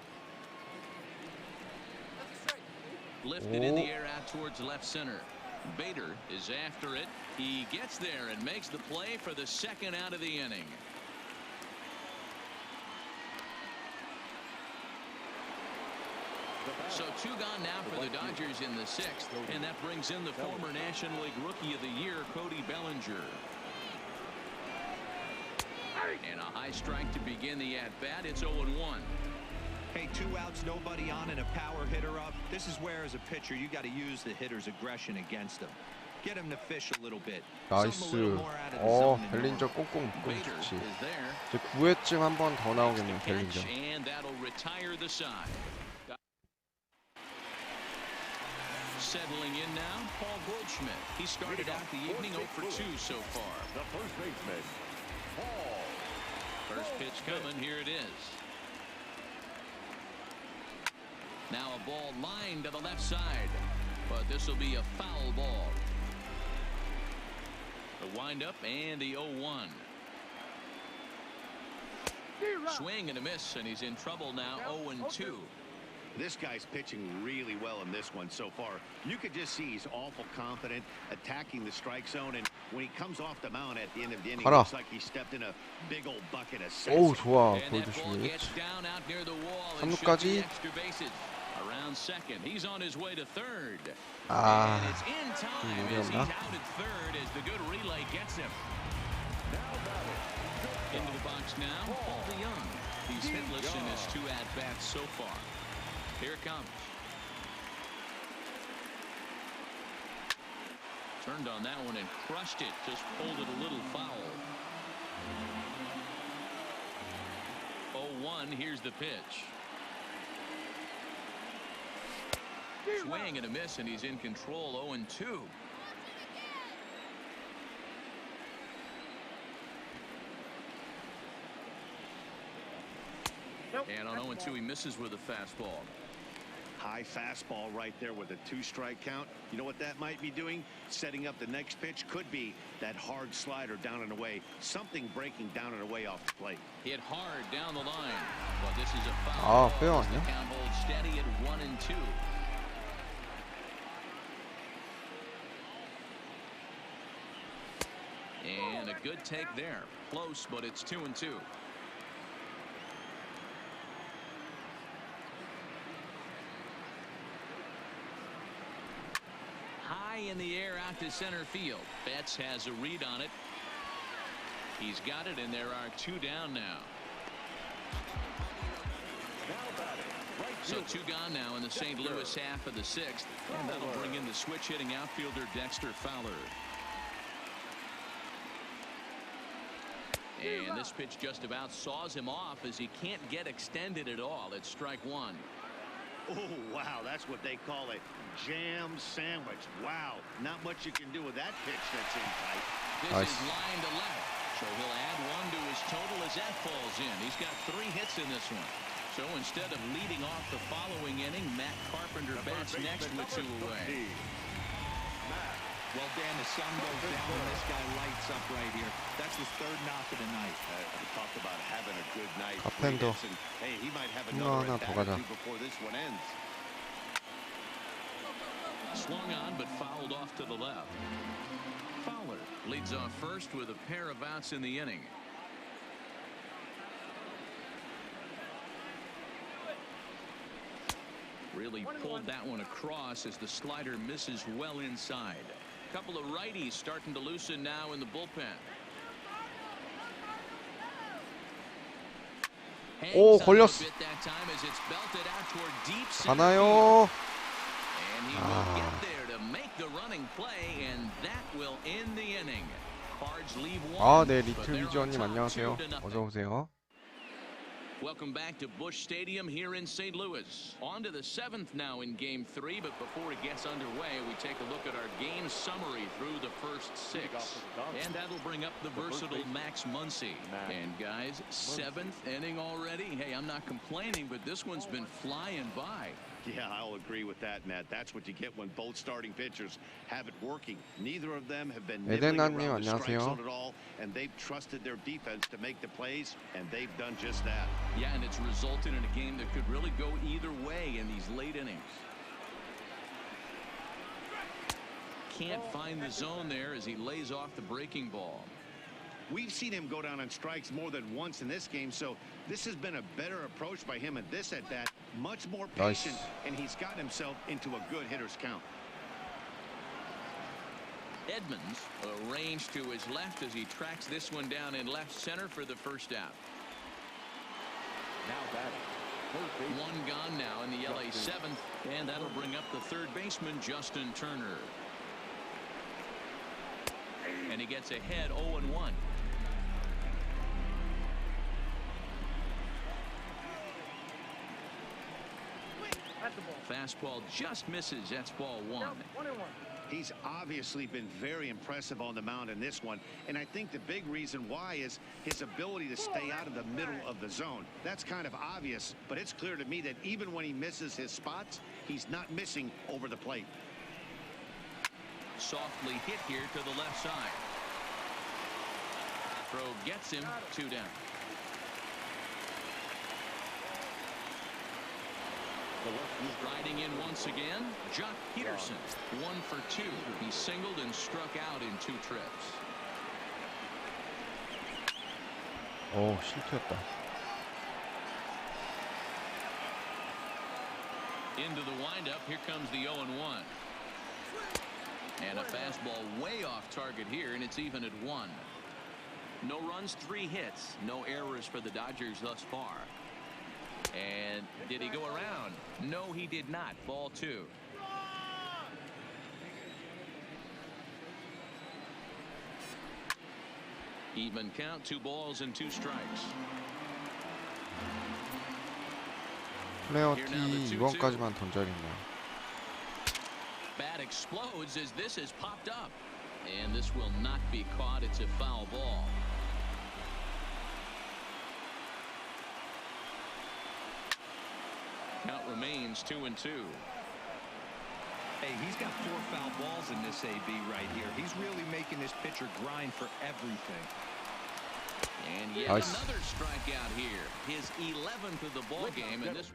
Speaker 2: Lifted in the air out towards left center. Bader is after it. He gets there and makes the play for the second out of the inning. So 2 gone now for the Dodgers in the 6th, and that brings in the former National League Rookie of the Year, Cody Bellinger. And a high strike to begin the at-bat. It's 0-1.
Speaker 5: Hey, 2 outs, nobody on, and a power hitter up. This is where, as a pitcher, you got to use the hitter's aggression against him. Get him to fish a little bit.
Speaker 1: 나이스. 벨린저 꽁꽁 묶고 좋지. 이제 9회쯤 한 번 더 나오겠네요, 벨린저.
Speaker 2: And that'll retire the side. Settling in now, Paul Goldschmidt. He started out the evening 0 for 2 so far.
Speaker 4: The first baseman, Paul.
Speaker 2: First pitch coming. Here it is. Now a ball lined to the left side, but this will be a foul ball. The windup and the 0-1. Swing and a miss, and he's in trouble now. 0-2.
Speaker 3: This guy's pitching really well in this one so far. You could just see he's awful confident, attacking the strike zone, and when he comes off the mound at the end of the inning, it looks like he stepped in a big old bucket of sense.
Speaker 1: 오, 좋아. 골드슈밋. 3루까지.
Speaker 2: Around second, he's on his way to third.
Speaker 1: 아,
Speaker 2: And it's in time as he's out at third as the good relay gets him. Into the box now, Paul DeYoung. He's hitless in his 2 at-bats so far. Here it comes. Turned on that one and crushed it. Just pulled it a little foul. 0-1. Here's the pitch. Swing and a miss, and he's in control. 0-2. And on 0-2, he misses with a fastball.
Speaker 3: High fastball right there with a 2-strike count. You know what that might be doing? Setting up the next pitch. Could be that hard slider down and away. Something breaking down and away off the plate.
Speaker 2: Hit hard down the line. But this is a foul.
Speaker 1: 아, 빼요,
Speaker 2: The
Speaker 1: 아니야?
Speaker 2: count holds steady at 1-2. And a good take there. Close, but it's 2-2. High in the air out to center field. Betts has a read on it. He's got it, and there are 2 down now. So 2 gone now in the St. Louis half of the 6th. And that'll bring in the switch-hitting outfielder Dexter Fowler. And this pitch just about saws him off as he can't get extended at all. It's strike 1.
Speaker 3: Oh, wow. That's what they call a jam sandwich. Wow. Not much you can do with that pitch that's in tight.
Speaker 2: This is line to left. So he'll add 1 to his total as that falls in. He's got 3 hits in this one. So instead of leading off the following inning, Matt Carpenter bats next with 2 away.
Speaker 5: Well, Dan, the sun goes down and this guy lights up right here. That's his 3rd knock of the night.
Speaker 3: Talk about having a good night.
Speaker 1: 카펜더
Speaker 3: Hey, he might have
Speaker 1: 하나
Speaker 3: another
Speaker 1: 더 가자.
Speaker 3: before this one ends.
Speaker 2: Swung on, but fouled off to the left. Fowler leads off first with a pair of outs in the inning. Really pulled that one across as the slider misses well inside. Couple of righties starting to loosen now in the bullpen.
Speaker 1: 오, 걸렸어. 가나요?
Speaker 2: And he will get there to make the running play, and that will end the inning. Cards leave
Speaker 1: 아,
Speaker 2: one,
Speaker 1: 네,
Speaker 2: but
Speaker 1: 리틀
Speaker 2: they're on
Speaker 1: 비주얼님
Speaker 2: top
Speaker 1: 안녕하세요.
Speaker 2: 2-0.
Speaker 1: 어서 오세요.
Speaker 2: Welcome back to Busch Stadium here in St. Louis. On to the 7th now in Game 3, but before it gets underway, we take a look at our game summary through the first 6. And that'll bring up the versatile Max Muncy. And guys, 7th inning already. Hey, I'm not complaining, but this one's been flying by.
Speaker 3: Yeah, I'll agree with that, Matt. That's what you get when both starting pitchers have it working. Neither of them have been nibbling around the strike zone at all, and they've trusted their defense to make the plays, and they've done just that.
Speaker 2: Yeah, and it's resulted in a game that could really go either way in these late innings. Can't find the zone there as he lays off the breaking ball.
Speaker 3: We've seen him go down on strikes more than once in this game, so this has been a better approach by him at this at-bat. Much more patient, and he's gotten himself into a good hitter's count.
Speaker 2: Edmonds arranged to his left as he tracks this one down in left center for the first out.
Speaker 4: Now batting.
Speaker 2: 1 gone now in the LA 7th, and that'll bring up the 3rd baseman Justin Turner. And he gets ahead 0-1. Fastball just misses. That's ball 1.
Speaker 3: He's obviously been very impressive on the mound in this one, and I think the big reason why is his ability to stay out of the middle of the zone. That's kind of obvious, but it's clear to me that even when he misses his spots, he's not missing over the plate.
Speaker 2: Softly hit here to the left side. Throw gets him 2 down. Riding in once again, Jock Peterson, 1 for 2. He singled and struck out in 2 trips.
Speaker 1: 오, 실투였다.
Speaker 2: Into the windup, here comes the 0-1. And a fastball way off target here, and it's even at 1. No runs, 3 hits, no errors for the Dodgers thus far. And did he go around? No, he did not. Ball 2. Even count, 2 balls and 2 strikes.
Speaker 1: 플레이어 T 이번까지만 던져야겠네요.
Speaker 2: Bat explodes as this is popped up. And this will not be caught. It's a foul ball. Count remains 2-2.
Speaker 5: Hey, he's got 4 foul balls in this AB right here. He's really making this pitcher grind for everything.
Speaker 2: And yet another strikeout here. His 11th of the ball game, and this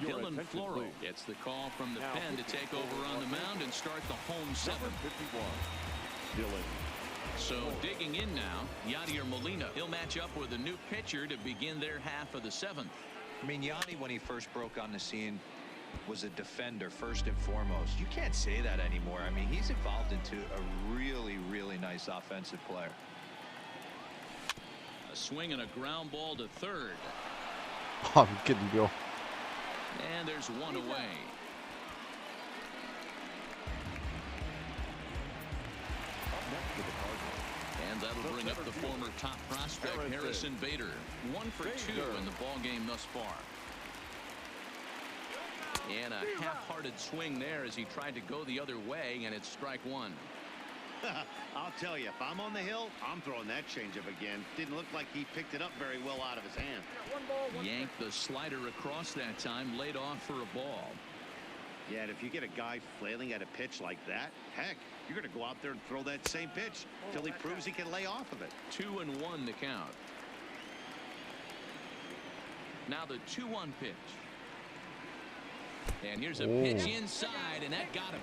Speaker 2: Dylan Floro gets the call from the pen to take over on the mound and start the home 7th. So digging in now, Yadier Molina. He'll match up with a new pitcher to begin their half of the 7th.
Speaker 5: I mean, Yanni, when he first broke on the scene, was a defender first and foremost. You can't say that anymore. I mean, he's evolved into a really, really nice offensive player.
Speaker 2: A swing and a ground ball to third.
Speaker 1: 아, 이렇게 느려.
Speaker 2: And there's 1 away. And that'll bring up the former top prospect Harrison Bader. 1 for 2 in the ball game thus far. And a half-hearted swing there as he tried to go the other way, and it's strike 1.
Speaker 3: I'll tell you, if I'm on the hill, I'm throwing that changeup again. Didn't look like he picked it up very well out of his hand.
Speaker 2: Yanked the slider across that time, laid off for a ball.
Speaker 3: Yeah, and if you get a guy flailing at a pitch like that, heck, you're going to go out there and throw that same pitch till he proves he can lay off of it.
Speaker 2: 2-1 to count. Now the 2-1 pitch. And here's a pitch inside, and that got him.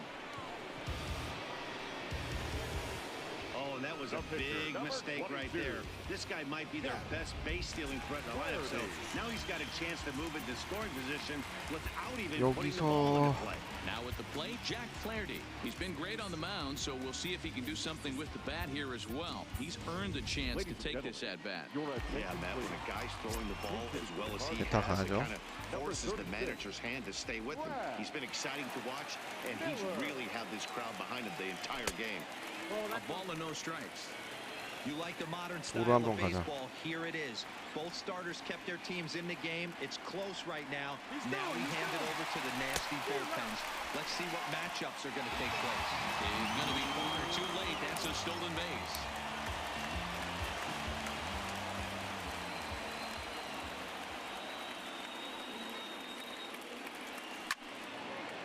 Speaker 3: Oh, and that was a big mistake right there. This guy might be their best base-stealing threat in the lineup, so now he's got a chance to move into scoring position without even putting the ball into play.
Speaker 2: Now at the plate, Jack Flaherty. He's been great on the mound, so we'll see if he can do something with the bat here as well. He's earned the chance to take this at-bat.
Speaker 3: Yeah, Matt, when a guy's throwing the ball as well as he has, it kind of forces the manager's hand to stay with him. He's been exciting to watch, and he's really had this crowd behind him the entire game.
Speaker 2: A ball and no strikes.
Speaker 5: You like the modern style of baseball? Here it is. Both starters kept their teams in the game. It's close right now. Now he handed over to the nasty bullpens. Let's see what matchups are going to take place.
Speaker 2: He's going to be far too late. That's a stolen base.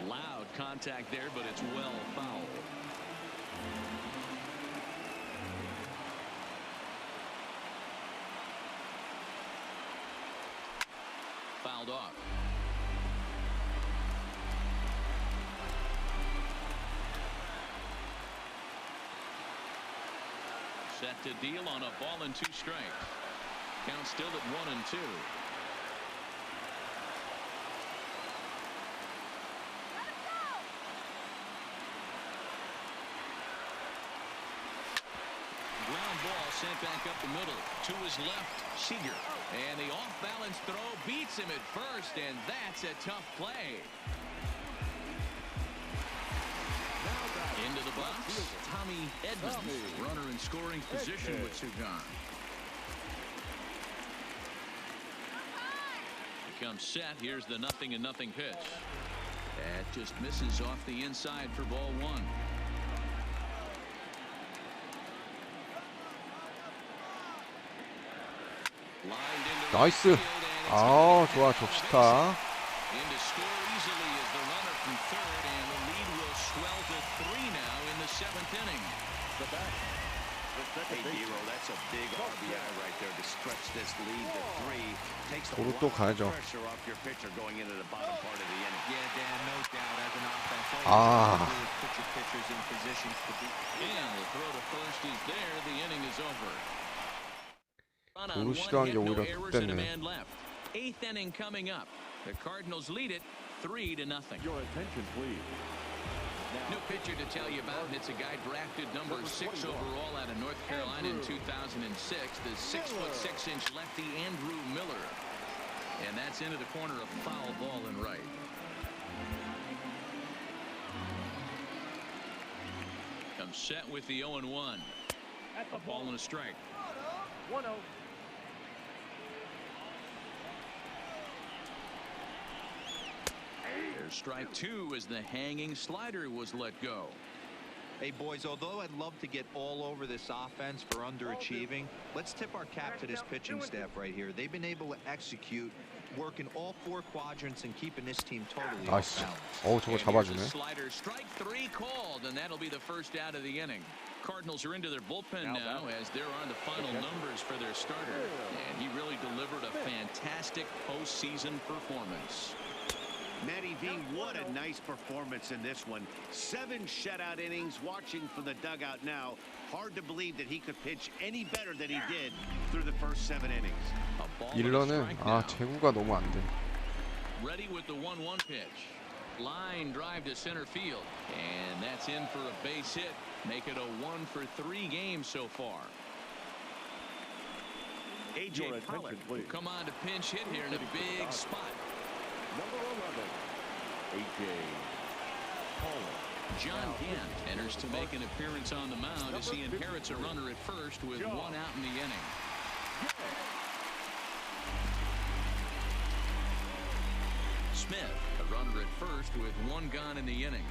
Speaker 2: Loud contact there, but it's well fouled. Fouled off. Set to deal on a ball and 2 strikes. Count still at 1-2. Ground ball sent back up the middle. To his left, Seager. And the off-balance throw beats him at first, and that's a tough play. Into the box, Tommy Edmonds, runner in scoring position with 2 gone. Becomes set. Here's the 0-0 pitch. That just misses off the inside for ball 1.
Speaker 1: 나이스. 아, 좋아, 좋다.
Speaker 2: Into score easily as the runner from third, and the lead will swell to 3 now in the 7th inning.
Speaker 3: Hey, Hero, that's a big RBI right there to stretch this lead to 3. Takes a
Speaker 1: 도루
Speaker 3: lot
Speaker 1: 또
Speaker 3: of
Speaker 1: 가야죠.
Speaker 3: pressure off your pitcher going into the bottom part of the inning.
Speaker 5: Yeah, Dan, no doubt. As an offense, put your pitchers in positions to be.
Speaker 2: And the throw to first is there. The inning is over.
Speaker 1: 도루 시도한 게 오히려 득됐네.
Speaker 2: 8th inning coming up. The Cardinals lead it 3-0.
Speaker 4: Your attention, please.
Speaker 2: New pitcher to tell you about, and it's a guy drafted number 6 overall out of North Carolina in 2006. The 6'6" lefty Andrew Miller. And that's into the corner, a foul ball and right. Comes set with the 0-1. A ball and a strike.
Speaker 4: 1-0.
Speaker 2: There's strike two as the hanging slider was let go.
Speaker 5: Hey, boys, although I'd love to get all over this offense for underachieving, let's tip our cap to this pitching staff right here. They've been able to execute, working all four quadrants and keeping this team totally off balance.
Speaker 1: 저거 잡아주네.
Speaker 2: Slider strike three called, and that'll be the first out of the inning. Cardinals are into their bullpen now as they're on the final numbers for their starter, and he really delivered a fantastic postseason performance.
Speaker 3: Matty V, what a nice performance in this one. 7 shutout innings. Watching from the dugout now, hard to believe that he could pitch any better than he did through the first 7 innings.
Speaker 1: 일러는 제구가 너무 안 돼.
Speaker 2: Ready with the 1-1 pitch. Line drive to center field, and that's in for a base hit. Make it a 1-for-3 game so far. A.J. Pollock will come on to pinch hit here in a big spot.
Speaker 4: Number 11, A.J. Pollock.
Speaker 2: John Gant enters to make an appearance on the mound as he inherits a runner at first with 1 out in the inning. Smith, a runner at first with 1 gone in the inning.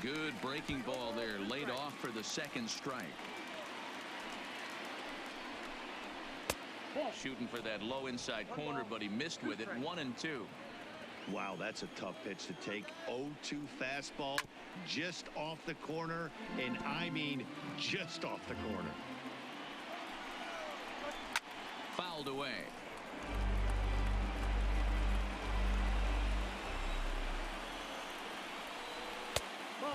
Speaker 2: Good breaking ball there, laid off for the 2nd strike. Shooting for that low inside corner, but he missed with it. 1-2.
Speaker 3: Wow, that's a tough pitch to take. 0-2 fastball just off the corner, and I mean just off the corner.
Speaker 2: Fouled away.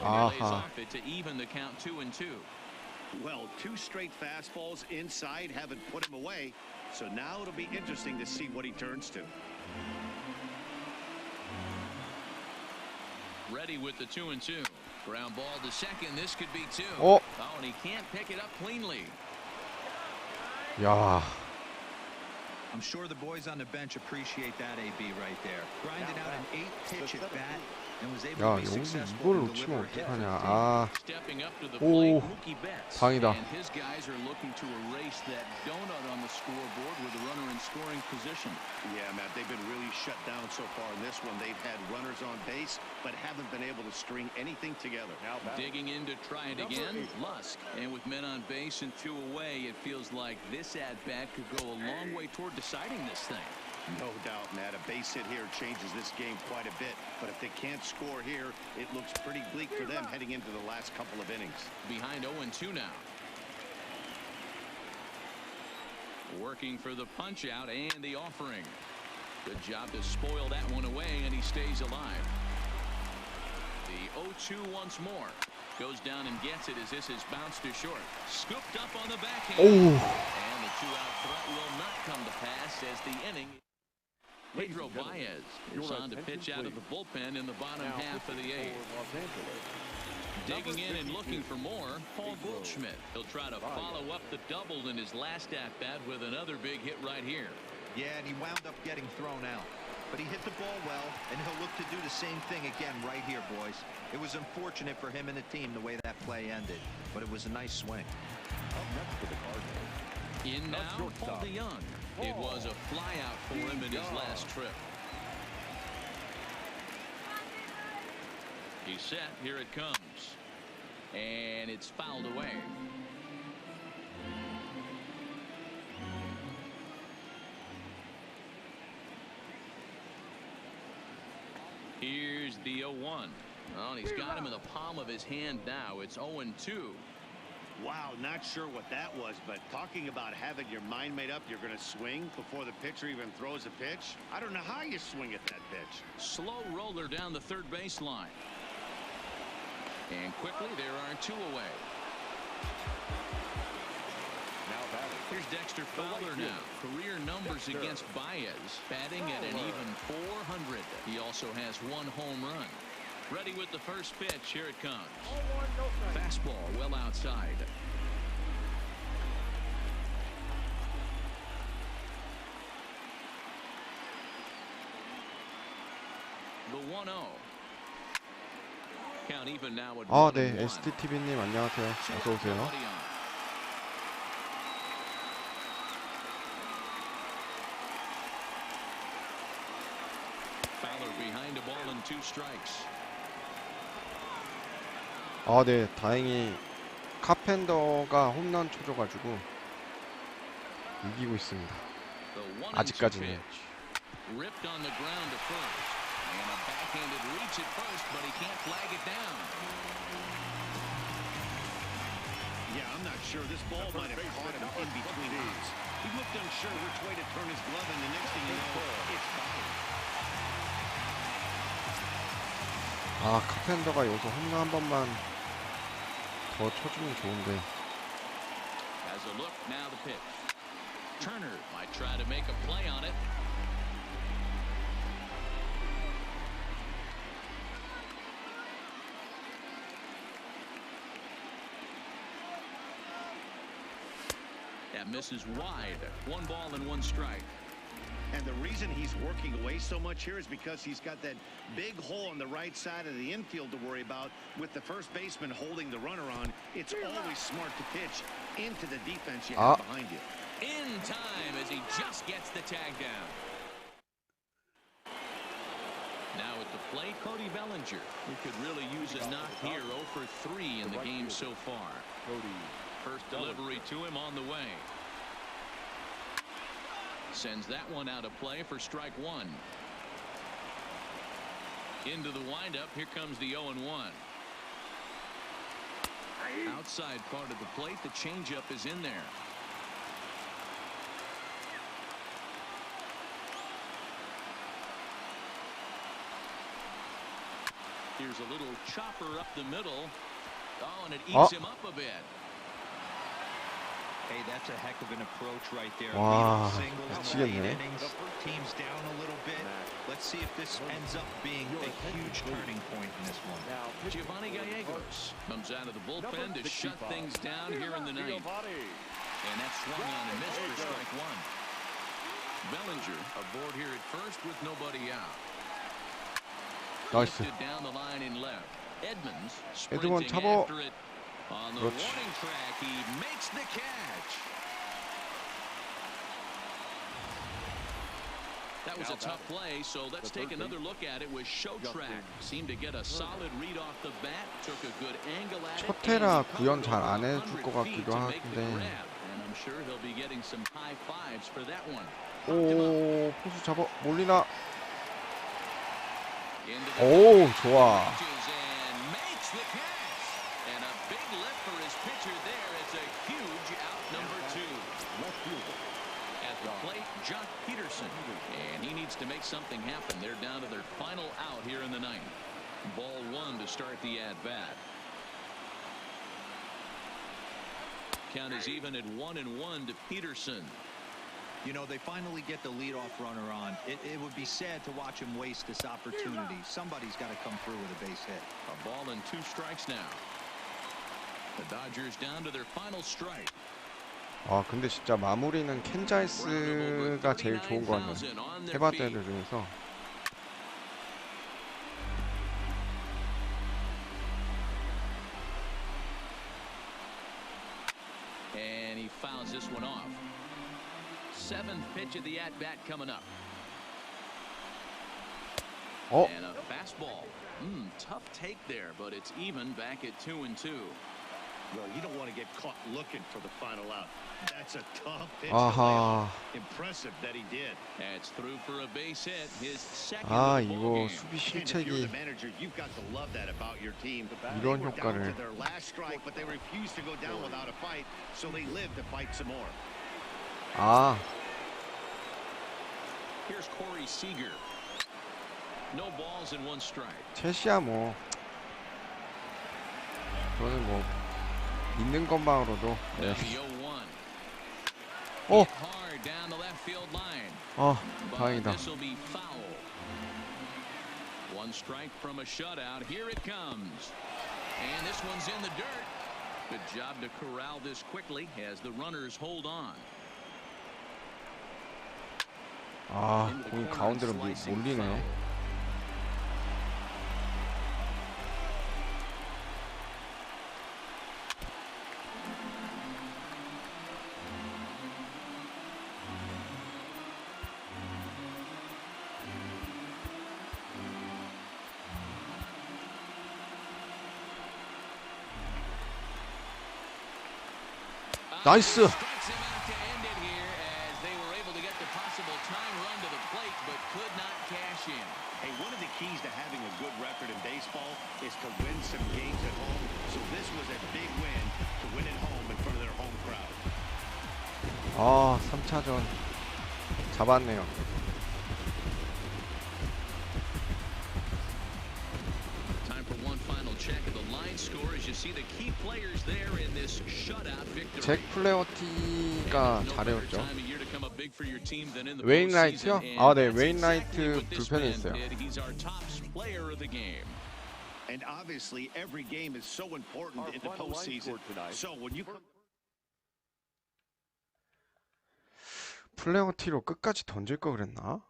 Speaker 2: Lays off it to even the count 2-2.
Speaker 3: Well, 2 straight fastballs inside haven't put him away, so now it'll be interesting to see what he turns to.
Speaker 2: Ready with the 2-2. Ground ball to second. This could be 2.
Speaker 1: Oh,
Speaker 2: and he can't pick it up cleanly.
Speaker 1: 야.
Speaker 5: I'm sure the boys on the bench appreciate that, AB, right there. Grinded out an 8-pitch at bat and was able
Speaker 1: 야,
Speaker 5: to be
Speaker 1: 여기서
Speaker 5: successful
Speaker 1: 이걸
Speaker 5: and
Speaker 1: 놓치면
Speaker 5: deliver a hit for
Speaker 1: 어떡하냐.
Speaker 5: the team.
Speaker 1: 아,
Speaker 2: Stepping up to the
Speaker 1: 오,
Speaker 2: plate, Mookie Betts.
Speaker 1: 방이다.
Speaker 2: And his guys are looking to erase that donut on the scoreboard with a runner in scoring position.
Speaker 3: Yeah, Matt, they've been really shut down so far in this one. They've had runners on base, but haven't been able to string anything together.
Speaker 2: Digging in to try it again, Lusk. And with men on base and 2 away, it feels like this at-bat could go a long way toward deciding this thing.
Speaker 3: No doubt, Matt. A base hit here changes this game quite a bit. But if they can't score here, it looks pretty bleak for them heading into the last couple of innings.
Speaker 2: Behind 0-2 now. Working for the punch out and the offering. Good job to spoil that one away, and he stays alive. The 0-2 once more. Goes down and gets it as this is bounced to short. Scooped up on the backhand.
Speaker 1: Oh.
Speaker 2: And the 2-out threat will not come to pass as the inning. Pedro Baez is on to pitch out of the bullpen in the bottom half of the 8th. Digging in and looking for more, Paul Goldschmidt. He'll try to follow up the double in his last at-bat with another big hit right here.
Speaker 5: Yeah, and he wound up getting thrown out. But he hit the ball well, and he'll look to do the same thing again right here, boys. It was unfortunate for him and the team the way that play ended, but it was a nice swing.
Speaker 4: Up next for the Cardinals.
Speaker 2: In now, Paul DeYoung. It was a flyout for him in his last trip. He's set. Here it comes. And it's fouled away. Here's the 0-1. Oh, and he's got him in the palm of his hand now. It's 0-2.
Speaker 3: Wow, not sure what that was, but talking about having your mind made up you're going to swing before the pitcher even throws a pitch. I don't know how you swing at that pitch.
Speaker 2: Slow roller down the third baseline. And quickly there are 2 away. Here's Dexter Fowler now. Career numbers against Baez, batting at an even .400. He also has 1 home run. Ready with the first pitch. Here it comes. Fastball well outside. The 1-0. Count even now at
Speaker 1: 아,
Speaker 2: 1-1.
Speaker 1: 네, STTV님 안녕하세요. 어서 오세요.
Speaker 2: ball and 2 strikes.
Speaker 1: 아, 네, 다행히 카펜더가 홈런 쳐줘가지고 이기고 있습니다.
Speaker 2: The 1-2
Speaker 1: 아직까지는.
Speaker 2: pitch. Ripped on the ground to first. And a backhanded reach at first, but he can't flag it down.
Speaker 3: Yeah, I'm not sure. This ball might have caught him in between eyes. He looked unsure which way to turn his glove, and the next thing you know, it's foul.
Speaker 1: 아, 카펜더가 여기서 홈런 한 번만 더 쳐주면 좋은데.
Speaker 2: As a look, now the pitch. Turner might try to make a play on it. That misses wide. 1 ball and 1 strike.
Speaker 3: And the reason he's working away so much here is because he's got that big hole on the right side of the infield to worry about. With the first baseman holding the runner on, it's always smart to pitch into the defense you have behind you.
Speaker 2: In time as he just gets the tag down. Now at the plate, Cody Bellinger, who could really use a knock here. 0 for 3 in the game so far. First delivery to him on the way. Sends that one out of play for strike 1. Into the windup. Here comes the 0-1. Outside part of the plate. The changeup is in there. Here's a little chopper up the middle. Oh, and it eats him up a bit.
Speaker 5: Hey, that's a heck of an approach right there.
Speaker 1: 와,
Speaker 5: Singles in
Speaker 1: 미치겠네.
Speaker 5: 8 innings. Team's down a little bit. Let's see if this ends up being a huge turning point in this one.
Speaker 2: Giovanni Gallegos comes out of the bullpen to shut things down here in the 9th. And that's swung on and missed for strike 1. Bellinger aboard here at first with nobody out.
Speaker 1: 나이스.
Speaker 2: Lifted down the line in left. Edmonds
Speaker 1: 에드먼
Speaker 2: sprinting
Speaker 1: 잡어.
Speaker 2: after it. On the
Speaker 1: 그렇지.
Speaker 2: warning track, he makes the catch. That was a tough play, so let's take another look at it with show track. Seemed to get a solid read off the bat, took a good angle at it.
Speaker 1: 첫 테라 구현 잘 안 해줄 것 같기도 한데.
Speaker 2: And I'm sure he'll be getting some high fives for that one.
Speaker 1: 오, 포수 잡아. 몰리나. 오, 좋아.
Speaker 2: And makes the catch. And a big lift for his pitcher there. It's a huge out number 2. At the plate, Jock Peterson. And he needs to make something happen. They're down to their final out here in the 9th. Ball 1 to start the at-bat. Count is even at 1-1 to Peterson.
Speaker 5: You know, they finally get the leadoff runner on. It would be sad to watch him waste this opportunity. Somebody's got to come through with a base hit.
Speaker 2: A ball and 2 strikes now. The Dodgers down to their final strike.
Speaker 1: 아, 근데 진짜 마무리는 켄자이스가 제일 좋은 거 같네요. 해봤던 애들 중에서.
Speaker 2: And he fouls this one off. 7th pitch of the at-bat coming up.
Speaker 1: 어?
Speaker 2: And a fastball. Tough take there, but it's even back at 2-2.
Speaker 3: Well, you don't want to get caught looking for the final out. That's a tough pitch.
Speaker 1: 아하.
Speaker 3: Impressive that he did.
Speaker 2: That's through for a base hit. His second
Speaker 1: 아,
Speaker 2: of the
Speaker 1: 이거
Speaker 2: ballgame.
Speaker 1: 수비
Speaker 3: And if you're
Speaker 1: 실책이
Speaker 3: the manager, you've got to love that about your team.
Speaker 1: 이런
Speaker 3: They were down
Speaker 1: 효과를.
Speaker 3: to their last strike, but they refused to go down without a fight, so they lived to fight some more.
Speaker 1: 아,
Speaker 2: Here's Corey Seager. No balls and 1 strike.
Speaker 1: 첼시야 뭐 저는 뭐 있는 것만으로도. 네.
Speaker 2: The 0-1.
Speaker 1: 어,
Speaker 2: Hit hard down the left field line.
Speaker 1: 아,
Speaker 2: But
Speaker 1: 다행이다.
Speaker 2: this will be foul. 1 strike from a shutout. Here it comes. And this one's in the dirt. Good job to corral this quickly as the runners hold on.
Speaker 1: 아,
Speaker 2: Into the
Speaker 1: 공이
Speaker 2: corner,
Speaker 1: 가운데로
Speaker 2: slicing
Speaker 1: 몰리네.
Speaker 2: foul.
Speaker 1: 나이스.
Speaker 2: Strikes him out to end it here as they were able to get the possible time run to the plate but could not cash in.
Speaker 3: Hey, one of the keys to having a good record in baseball is to win some games at home. So this was a big win to win at home in front of their home crowd.
Speaker 1: 아, 3차전 잡았네요.
Speaker 2: Time for one final check of the line score as you see the key players there in this shutout victory.
Speaker 1: 잭 플레어티가 잘해줬죠. 웨인라이트요? 아, 네, 웨인라이트 불펜에 있어요.
Speaker 2: He's our top player of the game.
Speaker 3: And obviously every game is so important in the postseason. So when you
Speaker 1: 플레어티로 끝까지 던질 거 그랬나?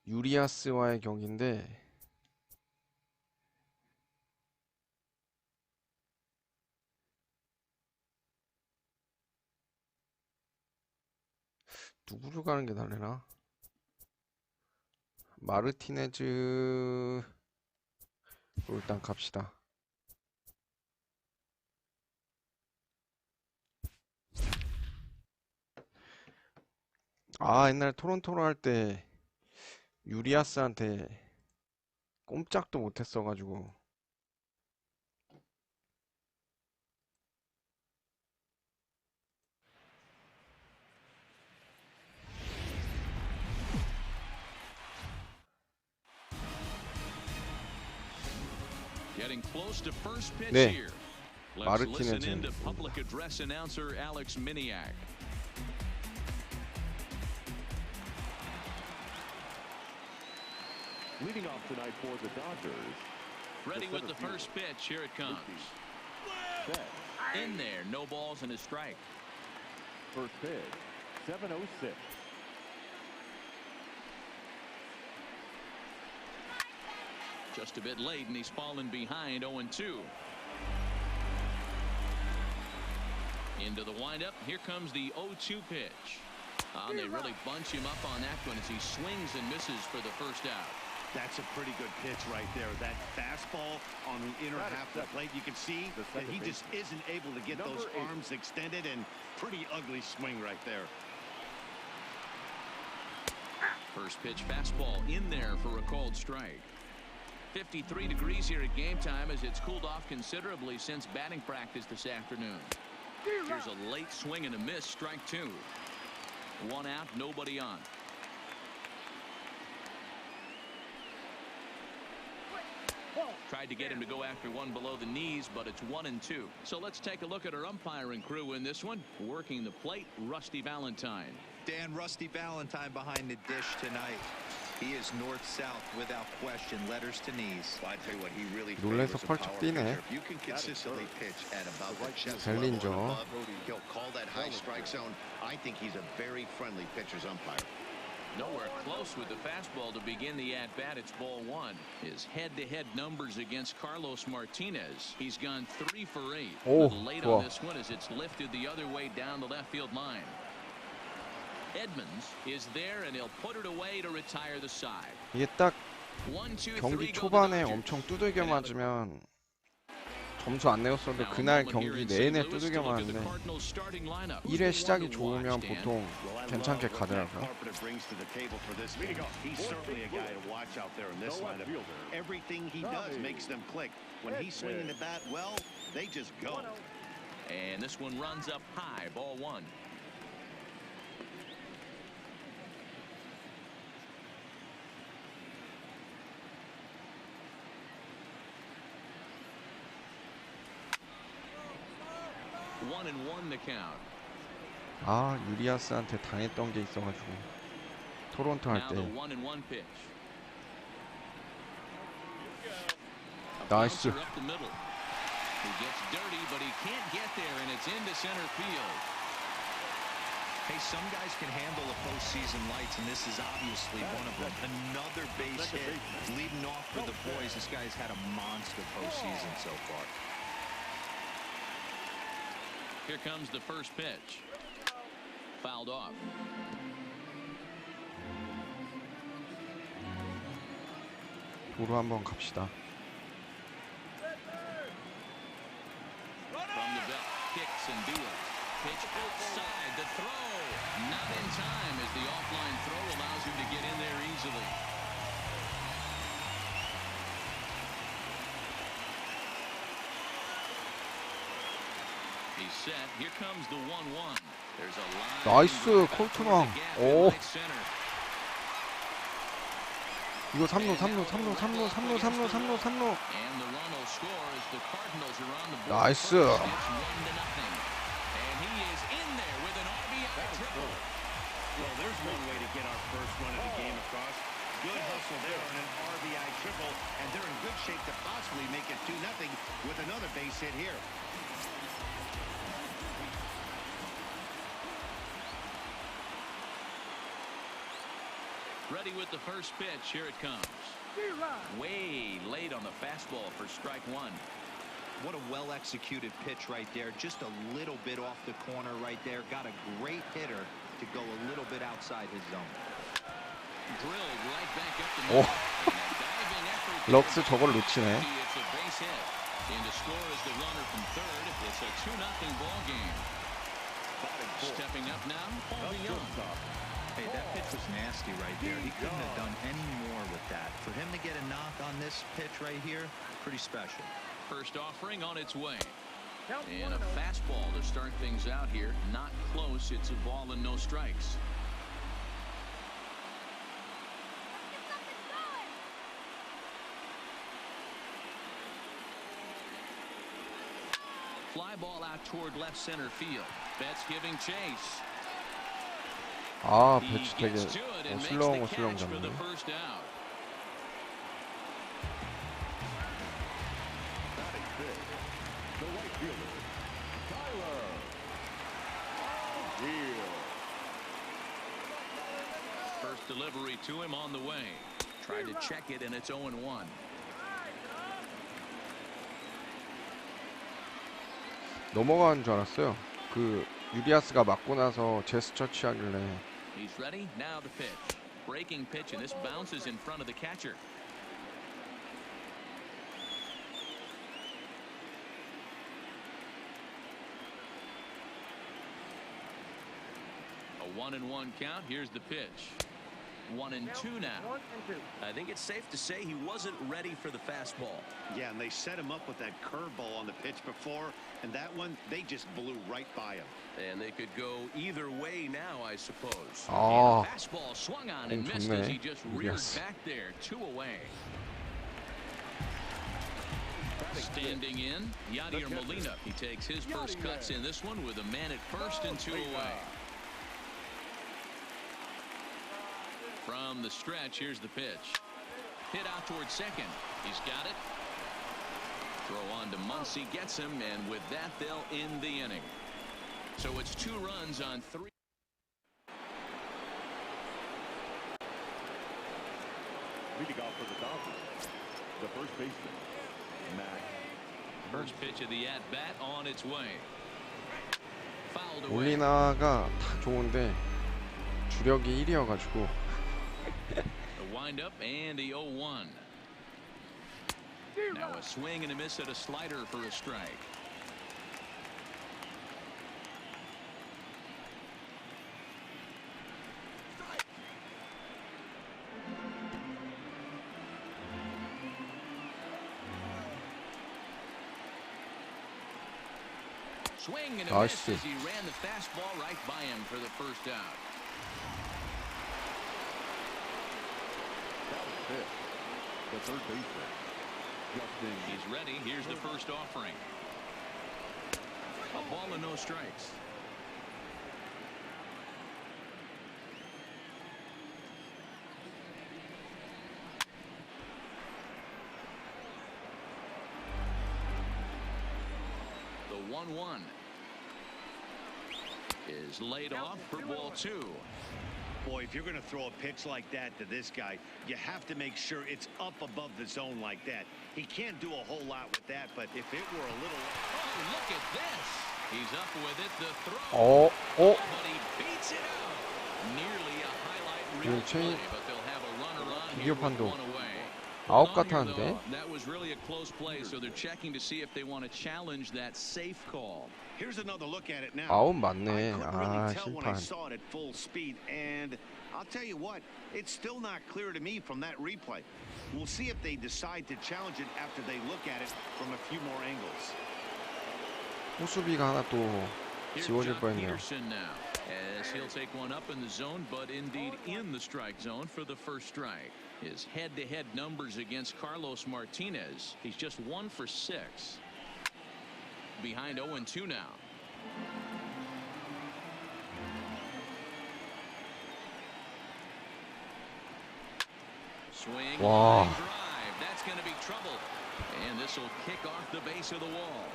Speaker 1: 유리아스와의 경기인데 누구를 가는 게 나을래나? 마르티네즈로 일단 갑시다. 아, 옛날에 토론토로 할 때 유리아스한테 꼼짝도 못했어가지고.
Speaker 2: Getting close to first pitch
Speaker 1: 네,
Speaker 2: here. Let's listen
Speaker 1: 마르티네즈.
Speaker 2: in to public address announcer Alex Miniak.
Speaker 4: Leading off tonight for the Dodgers.
Speaker 2: Ready with the first pitch. Here it comes.
Speaker 4: Set.
Speaker 2: In there, no balls and a strike.
Speaker 4: First pitch. 7:06.
Speaker 2: Just a bit late, and he's fallen behind 0-2. Into the windup. Here comes the 0-2 pitch. And they really bunch him up on that one as he swings and misses for the first out.
Speaker 3: That's a pretty good pitch right there. That fastball on the inner half of the plate, you can see that he just isn't able to get those arms extended, and pretty ugly swing right there.
Speaker 2: First pitch fastball in there for a called strike. 53 degrees here at game time as it's cooled off considerably since batting practice this afternoon. Here's a late swing and a miss, strike two. One out, nobody on. Tried to get him to go after one below the knees, but it's 1-2. So let's take a look at our umpiring crew in this one. Working the plate, Rusty Valentine.
Speaker 5: Dan, Rusty Valentine behind the dish tonight. He is north-south without question, letters to knees.
Speaker 3: Well, I tell you what, he really
Speaker 1: 놀래서
Speaker 3: favors a power
Speaker 1: 펄쩍
Speaker 3: pitcher.
Speaker 1: 뛰네.
Speaker 3: If you can consistently pitch at about the chest level and
Speaker 1: 벨린저.
Speaker 3: above, he'll call that high strike zone. I think he's a very friendly pitcher's umpire.
Speaker 2: Nowhere close with the fastball to begin the at-bat. It's ball one. His head-to-head numbers against Carlos Martinez. He's gone 3 for 8.
Speaker 1: 오,
Speaker 2: Late
Speaker 1: 좋아.
Speaker 2: on this one as it's lifted the other way down the left field line. Edmonds is there and he'll put it away to retire the side.
Speaker 1: 이게 딱
Speaker 2: 1-2-3
Speaker 1: 경기
Speaker 2: go
Speaker 1: 초반에
Speaker 2: the Dodgers.
Speaker 1: 엄청 두들겨 맞으면 점수 안 내었어도 그날 경기 내내 두들겨 맞는데 1회 시작이 좋으면 보통 괜찮게 가더라고요.
Speaker 3: He's certainly a guy to watch out there in this lineup. Everything he does makes them click. When he's swinging the bat, well, they just go.
Speaker 2: And this one runs up high, ball one. One and one the count.
Speaker 1: 아, 유리아스한테 당했던 게 있어가지고 토론토 할
Speaker 2: Now
Speaker 1: 때.
Speaker 2: the 1-1 pitch. A
Speaker 1: 나이스.
Speaker 2: bouncer up the middle. He gets dirty, but he can't get there, and it's into center field.
Speaker 5: Hey, some guys can handle the postseason lights, and this is obviously one of them. Another base hit, leading off for the boys. This guy's had a monster postseason so far.
Speaker 2: Here comes the first pitch. Fouled off.
Speaker 1: 도로 한번 갑시다.
Speaker 2: From the belt, kicks and deals. Pitch outside the throw. Not in time as the offline throw allows him to get in there easily. He's set. Here comes the 1-1. There's a line.
Speaker 1: 나이스 콜트망. 오. 이거 3루. 나이스.
Speaker 3: Well, there's one way to get our first run of the game across. Good hustle there on an RBI triple, and they're in good shape to possibly make it 2-0 with another base hit here.
Speaker 2: Ready with the first pitch. Here it comes. Way late on the fastball for strike one.
Speaker 5: What a well-executed pitch right there. Just a little bit off the corner right there. Got a great hitter to go a little bit outside his zone.
Speaker 2: Drilled right back up the
Speaker 1: 오.
Speaker 2: middle.
Speaker 1: 럭스 저걸 놓치네.
Speaker 2: It's a base hit. And to score is the runner from third. It's a 2-0 ball game. Stepping up now, Paul Young.
Speaker 5: Hey, that pitch was nasty right there. He couldn't have done any more with that. For him to get a knock on this pitch right here, pretty special.
Speaker 2: First offering on its way. And a fastball to start things out here. Not close. It's a ball and no strikes. Fly ball out toward left center field. Betts giving chase.
Speaker 1: 아,
Speaker 2: He
Speaker 1: 배치 되게
Speaker 2: gets to it and makes the
Speaker 1: 슬렁
Speaker 2: catch for the
Speaker 1: 잡네.
Speaker 2: first out.
Speaker 4: Batting fifth, the right fielder, Tyler O'Neill.
Speaker 2: First delivery to him on the way. Tried to check it, and it's 0-1.
Speaker 1: 넘어가는 줄 알았어요. 그 유리아스가 맞고 나서 제스처 취하길래.
Speaker 2: He's ready. Now the pitch. Breaking pitch, and this bounces in front of the catcher. A 1-1 count. Here's the pitch. 1-2 now. I think it's safe to say he wasn't ready for the fastball.
Speaker 3: Yeah, and they set him up with that curveball on the pitch before, and that one, they just blew right by him.
Speaker 2: And they could go either way now, I suppose.
Speaker 1: 아,
Speaker 2: And a fastball swung on and missed as he just reared back there, 2 away. Standing in, Yadier Molina. He takes his first cuts in this one with a man at first and 2 away. From the stretch, here's the pitch. Hit out towards second. He's got it. Throw on to Muncy, gets him, and with that, they'll end the inning. So it's 2 runs on 3.
Speaker 4: Leading off for the Dodgers, the first baseman, Matt.
Speaker 2: First pitch of the at-bat on its way. Fouled away.
Speaker 1: 몰리나가 다 좋은데 주력이 1위여가지고.
Speaker 2: The windup and the 0-1. Now a swing and a miss at a slider for a strike. Swing and a miss as he ran the fastball right by him for the first out.
Speaker 4: That was fifth, the third baseman, Justin.
Speaker 2: He's ready. Here's the first offering. A ball and no strikes. The 1-1. is laid off for ball 2.
Speaker 3: Boy, if you're going to throw a pitch like that to this guy, you have to make sure it's up above the zone like that. He can't do a whole lot with that, but if it were a little...
Speaker 2: Oh, look at this. He's up with it. The throw.
Speaker 1: 어, 어.
Speaker 2: But he beats it out. Nearly a highlight
Speaker 1: 그
Speaker 2: reel
Speaker 1: 체인
Speaker 2: play, but they'll have a runner on
Speaker 1: 비디오
Speaker 2: here with
Speaker 1: 판도
Speaker 2: one away.
Speaker 1: 아웃
Speaker 2: On here,
Speaker 1: 같았는데.
Speaker 2: though, that was really a close play, so they're checking to see if they want to challenge that safe call.
Speaker 3: Here's another look at it now.
Speaker 1: 아웃
Speaker 3: I
Speaker 1: 맞네.
Speaker 3: couldn't
Speaker 1: 아,
Speaker 3: really tell when I
Speaker 1: 심판.
Speaker 3: saw it at full speed, and I'll tell you what, it's still not clear to me from that replay. We'll see if they decide to challenge it after they look at it from a few more angles.
Speaker 1: 호수비가 하나 또
Speaker 2: Here's
Speaker 1: 지워질
Speaker 2: John
Speaker 1: 뻔했네요.
Speaker 2: Peterson now, as he'll take one up in the zone, but indeed in the strike zone for the first strike. His head-to-head numbers against Carlos Martinez, he's just 1 for 6. Behind 0-2 now. Swing,
Speaker 1: Wow.
Speaker 2: line drive. That's going to be trouble. And this will kick off the base of the wall.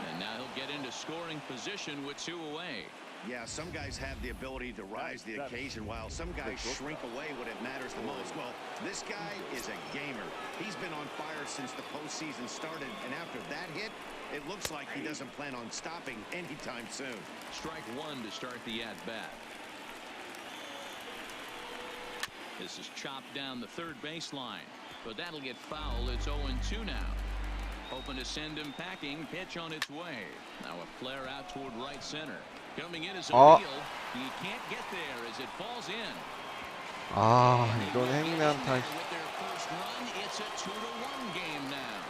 Speaker 2: And now he'll get into scoring position with 2 away.
Speaker 3: Yeah, some guys have the ability to rise the occasion, while some guys shrink away when it matters the most. Well, this guy is a gamer. He's been on fire since the postseason started, and after that hit, it looks like he doesn't plan on stopping anytime soon.
Speaker 2: Strike 1 to start the at-bat. This is chopped down the third baseline, but that'll get foul. It's 0-2 now. Hoping to send him packing. Pitch on its way. Now a flare out toward right center. Coming in as a
Speaker 1: 어.
Speaker 2: wheel. He can't get there as it falls in.
Speaker 1: 아, 이건 행운의 한타.
Speaker 2: With their first run, it's a 2-1 game now.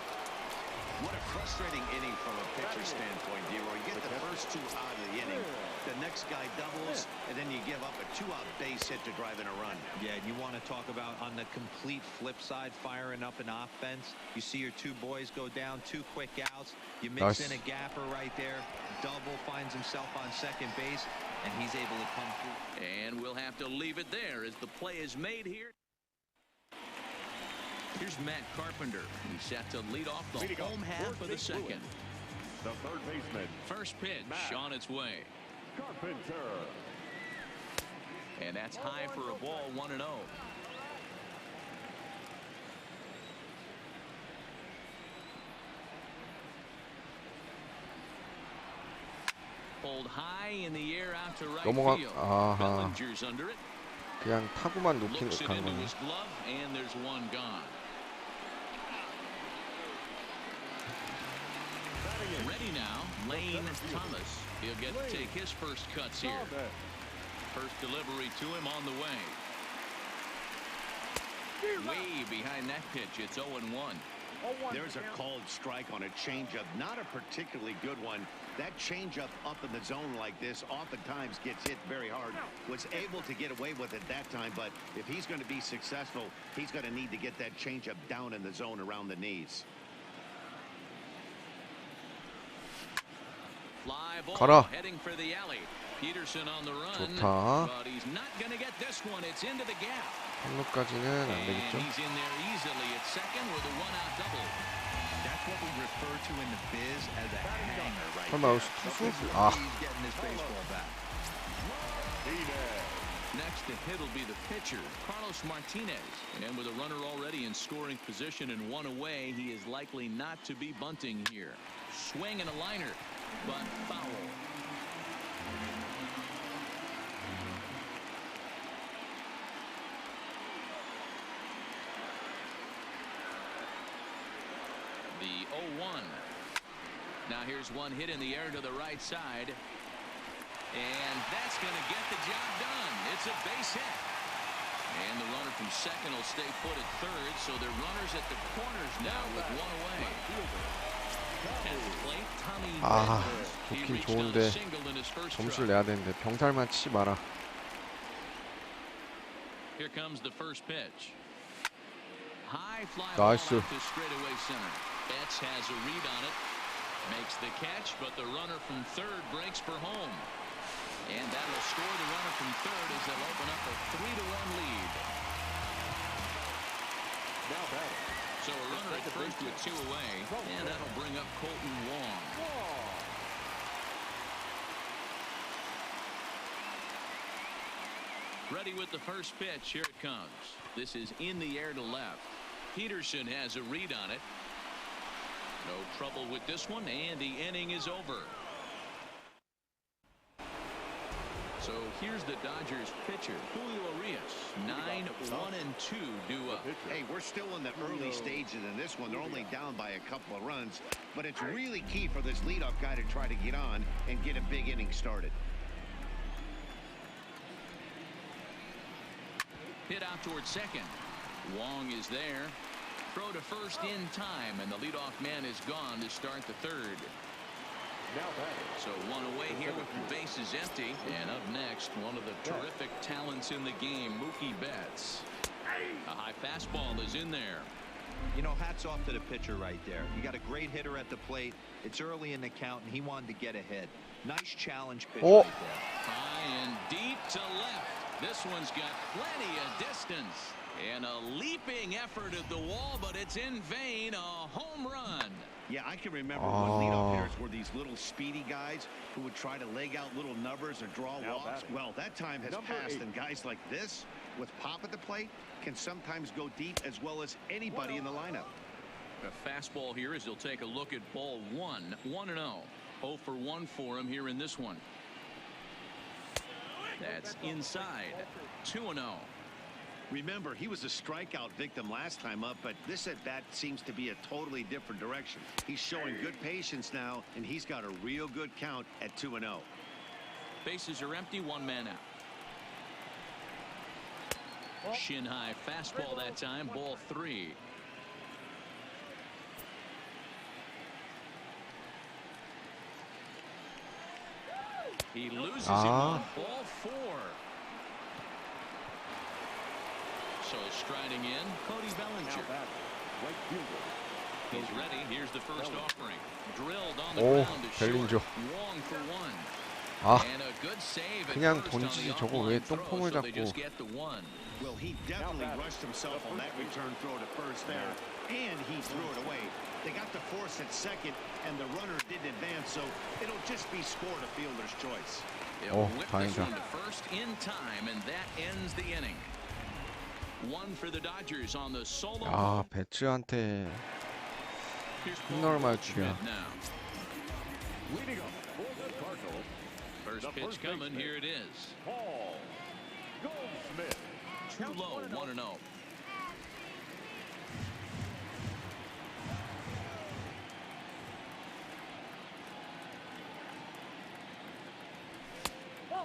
Speaker 3: What a frustrating inning from a pitcher standpoint, Leroy. You get the first 2 out of the inning. The next guy doubles, and then you give up a 2-out base hit to drive in a run.
Speaker 5: Yeah, and you want to talk about on the complete flip side, firing up an offense. You see your 2 boys go down, 2 quick outs. You mix
Speaker 1: Nice.
Speaker 5: in a gapper right there. Double finds himself on second base, and he's able to come through.
Speaker 2: And we'll have to leave it there as the play is made here. Here's Matt Carpenter. He's set to lead off the home half of the second.
Speaker 4: The third baseman,
Speaker 2: First pitch
Speaker 4: Matt
Speaker 2: on its way.
Speaker 4: Carpenter.
Speaker 2: And that's high for a ball, 1-0. Pulled high in the air out to right
Speaker 1: 넘어가.
Speaker 2: field.
Speaker 1: 아하.
Speaker 2: Bellinger's under it.
Speaker 1: 그냥 타구만 놓긴
Speaker 2: Looks it
Speaker 1: 간
Speaker 2: into
Speaker 1: 거네.
Speaker 2: his glove, and there's one gone. Ready now, Lane Thomas. He'll get to take his first cuts here. First delivery to him on the way. Way behind that pitch, it's 0-1.
Speaker 3: There's a called strike on a changeup, not a particularly good one. That changeup up in the zone like this oftentimes gets hit very hard. Was able to get away with it that time, but if he's going to be successful, he's going to need to get that changeup down in the zone around the knees.
Speaker 2: Fly ball
Speaker 1: 가라.
Speaker 2: heading for the alley. Peterson on the run.
Speaker 1: 좋다.
Speaker 2: But he's not going to get this one. It's into the gap.
Speaker 1: 3루까지는 안
Speaker 2: And
Speaker 1: 되겠죠?
Speaker 2: he's in there easily at second with a 1-out double.
Speaker 5: That's what we refer to in the biz as a hanger right
Speaker 1: 설마
Speaker 5: there.
Speaker 1: 여기서 투수? 아,
Speaker 5: He's getting his baseball back.
Speaker 2: Next to hit will be the pitcher, Carlos Martinez. And with a runner already in scoring position and 1 away, he is likely not to be bunting here. Swing and a liner, but foul. The 0-1. Now here's one hit in the air to the right side. And that's going to get the job done. It's a base hit. And the runner from second will stay put at third, so they're runners at the corners now with 1 away. At the plate, Tommy
Speaker 1: 아,
Speaker 2: Edmonds. He
Speaker 1: 좋긴
Speaker 2: reached on a
Speaker 1: 좋은데
Speaker 2: single in his first
Speaker 1: 점수를
Speaker 2: drive.
Speaker 1: 내야 되는데 병살만 치지 마라.
Speaker 2: Here comes the first pitch. High fly
Speaker 1: 나이스.
Speaker 2: ball out to straightaway center. Betts has a read on it. Makes the catch, but the runner from third breaks for home. And that will score the runner from third as they'll open up a 3-1 lead.
Speaker 4: Now batting.
Speaker 2: So a runner at first with 2 away, and that'll bring up Colton Wong. Ready with the first pitch. Here it comes. This is in the air to left. Peterson has a read on it. No trouble with this one, and the inning is over. So here's the Dodgers pitcher, Julio Urias. 9-1-2 due up.
Speaker 3: Hey, we're still in the early stages in this one. They're only down by a couple of runs, but it's really key for this leadoff guy to try to get on and get a big inning started.
Speaker 2: Hit out towards second. Wong is there. Throw to first in time, and the leadoff man is gone to start the third. So one away here with the bases empty. And up next, one of the terrific talents in the game, Mookie Betts. A high fastball is in there.
Speaker 5: You know, hats off to the pitcher right there. You got a great hitter at the plate. It's early in the count, and he wanted to get ahead. Nice challenge pitch right there.
Speaker 2: High and deep to left. This one's got plenty of distance. And a leaping effort at the wall, but it's in vain. A home run.
Speaker 3: Yeah, I can remember when leadoff hitters were these little speedy guys who would try to leg out little numbers or draw walks. Well, that time has passed, and guys like this, with pop at the plate, can sometimes go deep as well as anybody in the lineup.
Speaker 2: A fastball here as he'll take a look at ball one. 1-0. 0 for 1 for him here in this one. That's inside. 2-0.
Speaker 3: Remember, he was a strikeout victim last time up, but this at bat seems to be a totally different direction. He's showing good patience now, and he's got a real good count at 2-0.
Speaker 2: Bases are empty, 1 man out. Shin high fastball that time, ball 3. He loses him on ball 4. So striding in, Cody Bellinger. He's ready. Here's the first offering. Drilled on the ground to short. Wong for 1. And a good save at
Speaker 1: 그냥
Speaker 2: first on
Speaker 1: 던지지.
Speaker 2: the
Speaker 1: 저거 왜
Speaker 2: off-line
Speaker 1: 똥폼을
Speaker 2: throw, so they
Speaker 1: 잡고.
Speaker 2: just get the 1.
Speaker 3: Well, he definitely rushed himself on that return throw to first there, and he threw it away. They got the force at second, and the runner didn't advance, so it'll just be scored a fielder's choice.
Speaker 2: They'll whip this one to first in time, and that ends the inning. 1 for the Dodgers on the solo.
Speaker 1: 배츠한테 홈런을 맞을 줄이야.
Speaker 2: First pitch coming. Here it is. Too low. 1-0.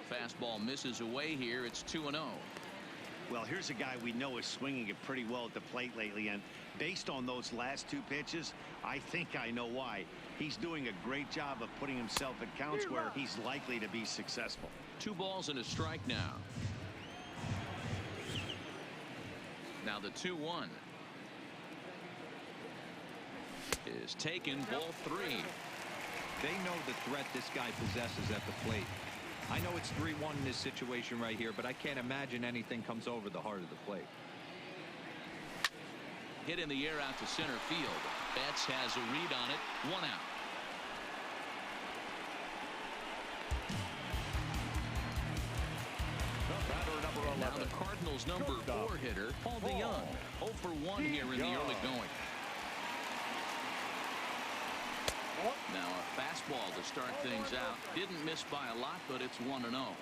Speaker 2: Fastball misses away here. It's 2-0.
Speaker 3: Well, here's a guy we know is swinging it pretty well at the plate lately, and based on those last 2 pitches, I think I know why. He's doing a great job of putting himself at counts where he's likely to be successful.
Speaker 2: 2 balls and a strike now. Now the 2-1 is taken, ball 3.
Speaker 5: They know the threat this guy possesses at the plate. I know it's 3-1 in this situation right here, but I can't imagine anything comes over the heart of the plate.
Speaker 2: Hit in the air out to center field. Betts has a read on it. 1 out. Now the Cardinals' number 4 hitter, Paul DeYoung. 0 for 1 here in the early going. Now a fastball to start things out. Didn't miss by a lot, but it's 1-0.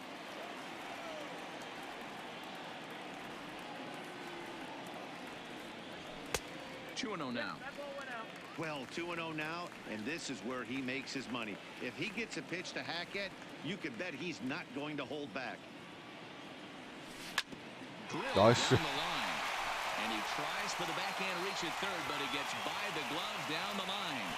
Speaker 2: Two 2-0 now.
Speaker 3: Well, 2-0 now, and this is where he makes his money. If he gets a pitch to hack at, you can bet he's not going to hold back.
Speaker 1: Nice.
Speaker 2: Down the line. And he tries for the backhand reach at third, but he gets by the glove down the line.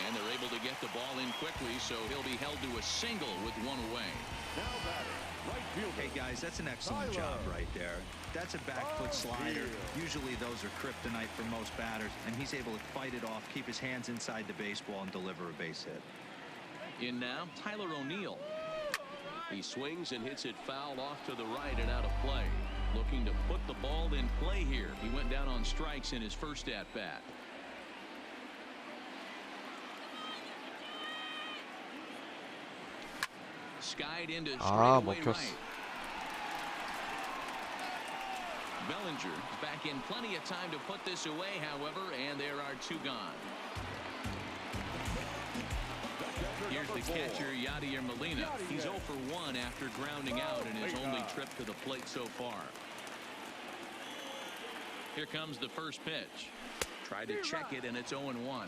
Speaker 2: And they're able to get the ball in quickly, so he'll be held to a single with 1 away.
Speaker 4: Now batter, right fielder.
Speaker 5: Hey guys, that's an excellent job right there. That's a back foot slider. Usually those are kryptonite for most batters, and he's able to fight it off, keep his hands inside the baseball, and deliver a base hit.
Speaker 2: In now, Tyler O'Neill. He swings and hits it foul off to the right and out of play. Looking to put the ball in play here. He went down on strikes in his first at-bat. Skied into straightaway right. Bellinger back in plenty of time to put this away, however, and there are 2 gone. Here's the catcher, Yadier Molina. He's 0 for 1 after grounding out in his only trip to the plate so far. Here comes the first pitch. Tried to check it, and it's 0-1.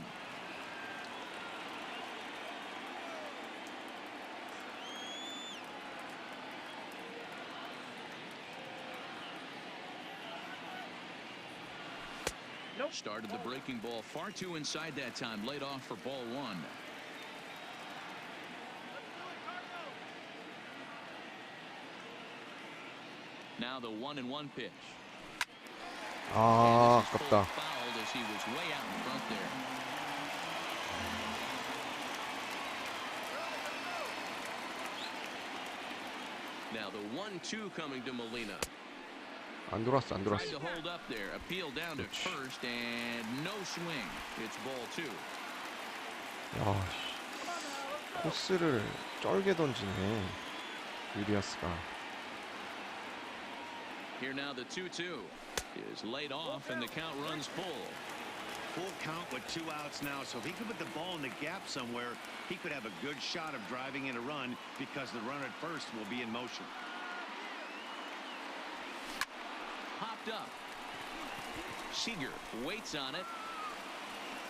Speaker 2: Started the breaking ball far too inside that time. Laid off for ball 1. Now the 1-1 pitch.
Speaker 1: 아, 아깝다.
Speaker 2: Fouled as he was way out in front there. Now the 1-2 coming to Molina.
Speaker 1: 안 돌았어, 안
Speaker 2: Tried
Speaker 1: 돌았어.
Speaker 2: to hold up there. Appeal down to first and no swing. It's ball 2.
Speaker 1: 야, 씨. 코스를 쩔게 던지네. 유리아스가.
Speaker 2: Here now the 2-2 is laid off and the count runs full.
Speaker 3: Full count with 2 outs now, so if he could put the ball in the gap somewhere, he could have a good shot of driving in a run because the runner at first will be in motion.
Speaker 2: Popped up. Seager waits on it,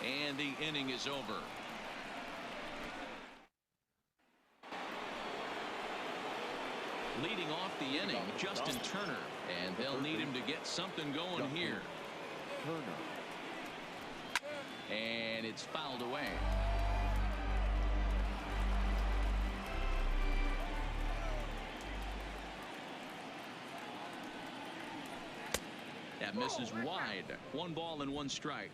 Speaker 2: and the inning is over. Leading off the inning, Justin Turner, and they'll need him to get something going here. And it's fouled away. That misses wide. 1 ball and 1 strike.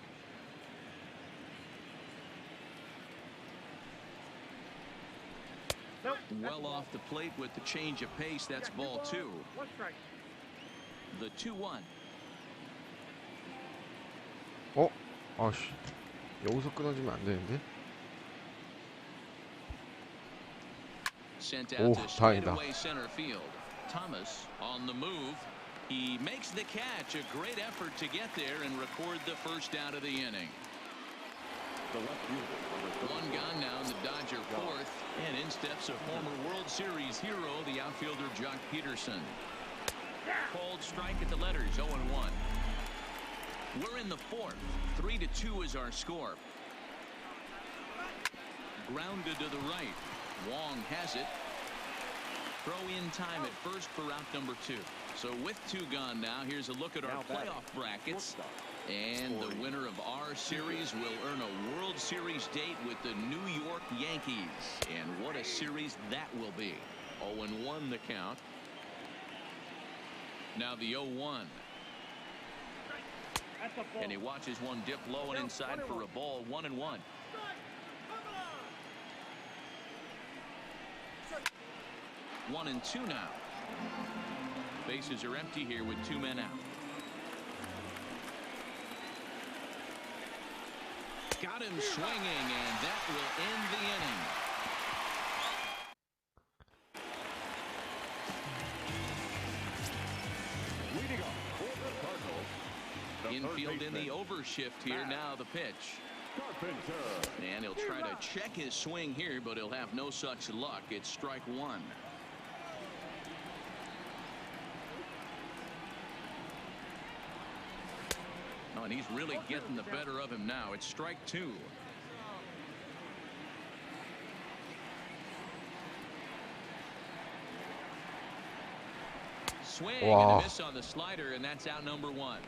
Speaker 2: Well off the plate with the change of pace. That's ball 2. The 2-1.
Speaker 1: 어? 아씨. 여기서 끊어지면 안 되는데.
Speaker 2: Sent
Speaker 1: 오,
Speaker 2: out to
Speaker 1: 다행이다.
Speaker 2: straightaway center field. Thomas on the move. He makes the catch. A great effort to get there and record the first out of the inning. 1 gone now in the Dodger 4th, and in steps a former World Series hero, the outfielder Jock Peterson. Called strike at the letters, 0-1. We're in the 4th. 3-2 is our score. Grounded to the right. Wong has it. Throw in time at first for out number 2. So with 2 gone now, here's a look at our playoff brackets. And the winner of our series will earn a World Series date with the New York Yankees. And what a series that will be. 0-1 the count. Now the 0-1. And he watches one dip low and inside for a ball. 1-1. 1-2 now. Bases are empty here with 2 men out. Got him swinging, and that will end the inning. Infield in the overshift here. Now the pitch. And he'll try to check his swing here, but he'll have no such luck. It's strike 1. Oh, and he's really getting the better of him now. It's strike 2. Swing and a miss on the slider, and that's out number 1.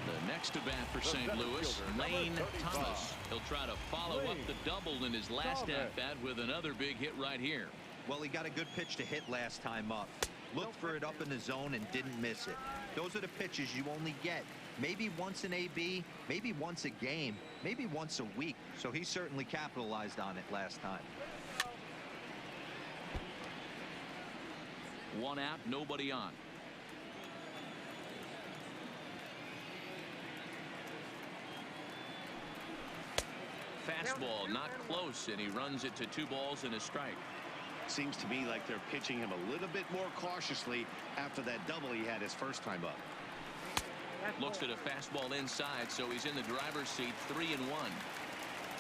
Speaker 2: The next to bat for St. Louis, Lane Thomas. He'll try to follow up the double in his last at bat with another big hit right here.
Speaker 5: Well, he got a good pitch to hit last time up. Looked for it up in the zone and didn't miss it. Those are the pitches you only get maybe once in AB, maybe once a game, maybe once a week. So he certainly capitalized on it last time.
Speaker 2: 1 out, nobody on. Fastball not close, and he runs it to 2 balls and a strike.
Speaker 3: Seems to me like they're pitching him a little bit more cautiously after that double he had his first time up.
Speaker 2: Looks at a fastball inside, so he's in the driver's seat, 3-1.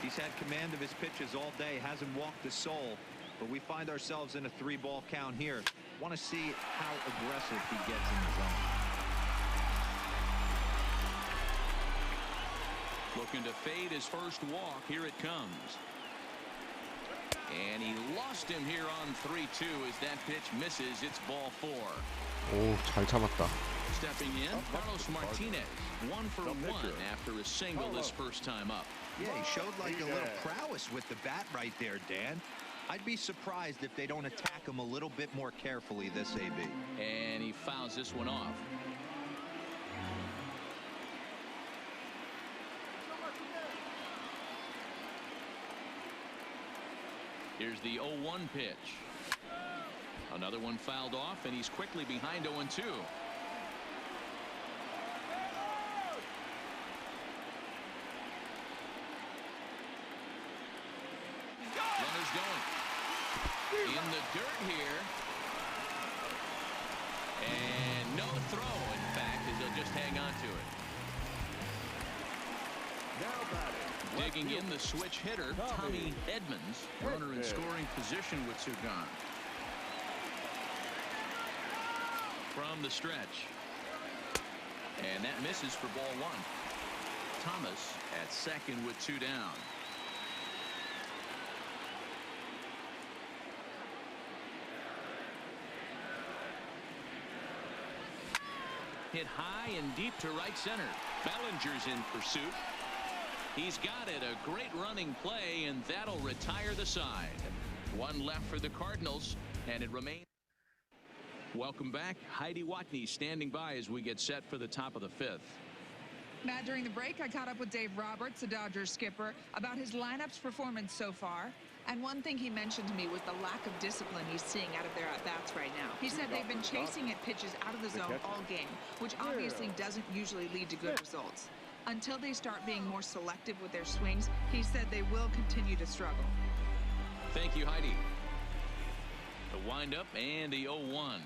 Speaker 5: He's had command of his pitches all day, hasn't walked a soul, but we find ourselves in a 3-ball count here. Want to see how aggressive he gets in the zone.
Speaker 2: Looking to fade his first walk. Here it comes. And he lost him here on 3-2 as that pitch misses. It's ball 4.
Speaker 1: 오, 잘 참았다.
Speaker 2: Stepping in, Carlos Martinez, 1 for 1 after a single this first time up.
Speaker 5: Yeah, he showed like a little prowess with the bat right there, Dan. I'd be surprised if they don't attack him a little bit more carefully this AB.
Speaker 2: And he fouls this one off. Here's the 0-1 pitch. Another one fouled off, and he's quickly behind 0-2. Runners going. In the dirt here. And no throw, in fact, as he'll just hang on to it.
Speaker 4: Now batting.
Speaker 2: Digging in the switch hitter, Tommy Edmonds, runner in scoring position with two gone. From the stretch. And that misses for ball 1. Thomas at second with 2 down. Hit high and deep to right center. Bellinger's in pursuit. He's got it. A great running play, and that'll retire the side. One left for the Cardinals, and it remains. Welcome back. Heidi Watney standing by as we get set for the top of the 5th.
Speaker 6: Matt, during the break, I caught up with Dave Roberts, the Dodgers skipper, about his lineup's performance so far. And one thing he mentioned to me was the lack of discipline he's seeing out of their at-bats right now. He said they've been chasing at pitches out of the zone all game, which obviously doesn't usually lead to good results. Until they start being more selective with their swings, he said they will continue to struggle.
Speaker 2: Thank you, Heidi. The windup and the 0-1.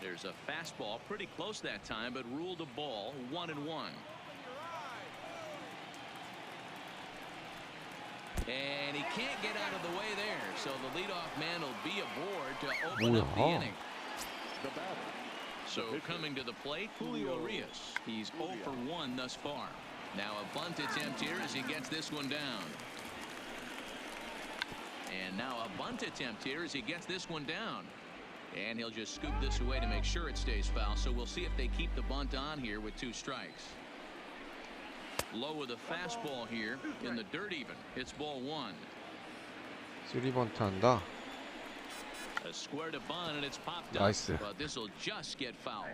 Speaker 2: There's a fastball pretty close that time, but ruled a ball, 1-1. And he can't get out of the way there, so the leadoff man will be aboard to open up the inning. So coming to the plate, Julio Urias. He's 0 for 1 thus far. Now a bunt attempt here as he gets this one down. And now a bunt attempt here as he gets this one down. And he'll just scoop this away to make sure it stays foul. So we'll see if they keep the bunt on here with 2 strikes. Low with a fastball here in the dirt even. It's ball 1.
Speaker 1: 3번트 한다.
Speaker 2: A square to bunt, and it's popped up.
Speaker 1: Nice.
Speaker 2: But this will just get fouled.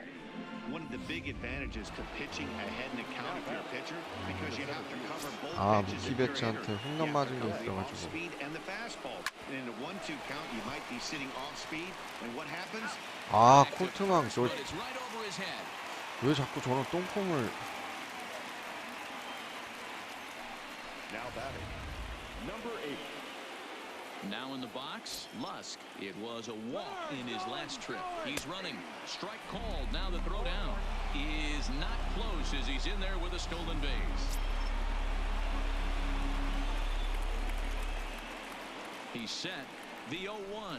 Speaker 3: One of the big advantages to pitching ahead in the count if you're a pitcher, because you have to cover both
Speaker 1: 아,
Speaker 3: pitches
Speaker 1: 무키
Speaker 3: if you're
Speaker 1: 배츠한테
Speaker 3: hitter.
Speaker 1: 홈런
Speaker 3: You have
Speaker 1: 맞은
Speaker 3: to
Speaker 1: 게
Speaker 3: cover the
Speaker 1: 있어가지고.
Speaker 3: off-speed and the fastball. And in a 1-2 count, you might be sitting off speed, and what happens?
Speaker 1: 아, 콜트망 저
Speaker 2: But it's right over his head.
Speaker 1: 왜 자꾸 저런 똥폼을.
Speaker 4: Now batting. Number 8.
Speaker 2: Now in the box, Lusk. It was a walk in his last trip. He's running. Strike called. Now the throw down is not close as he's in there with a stolen base. He's set. The 0-1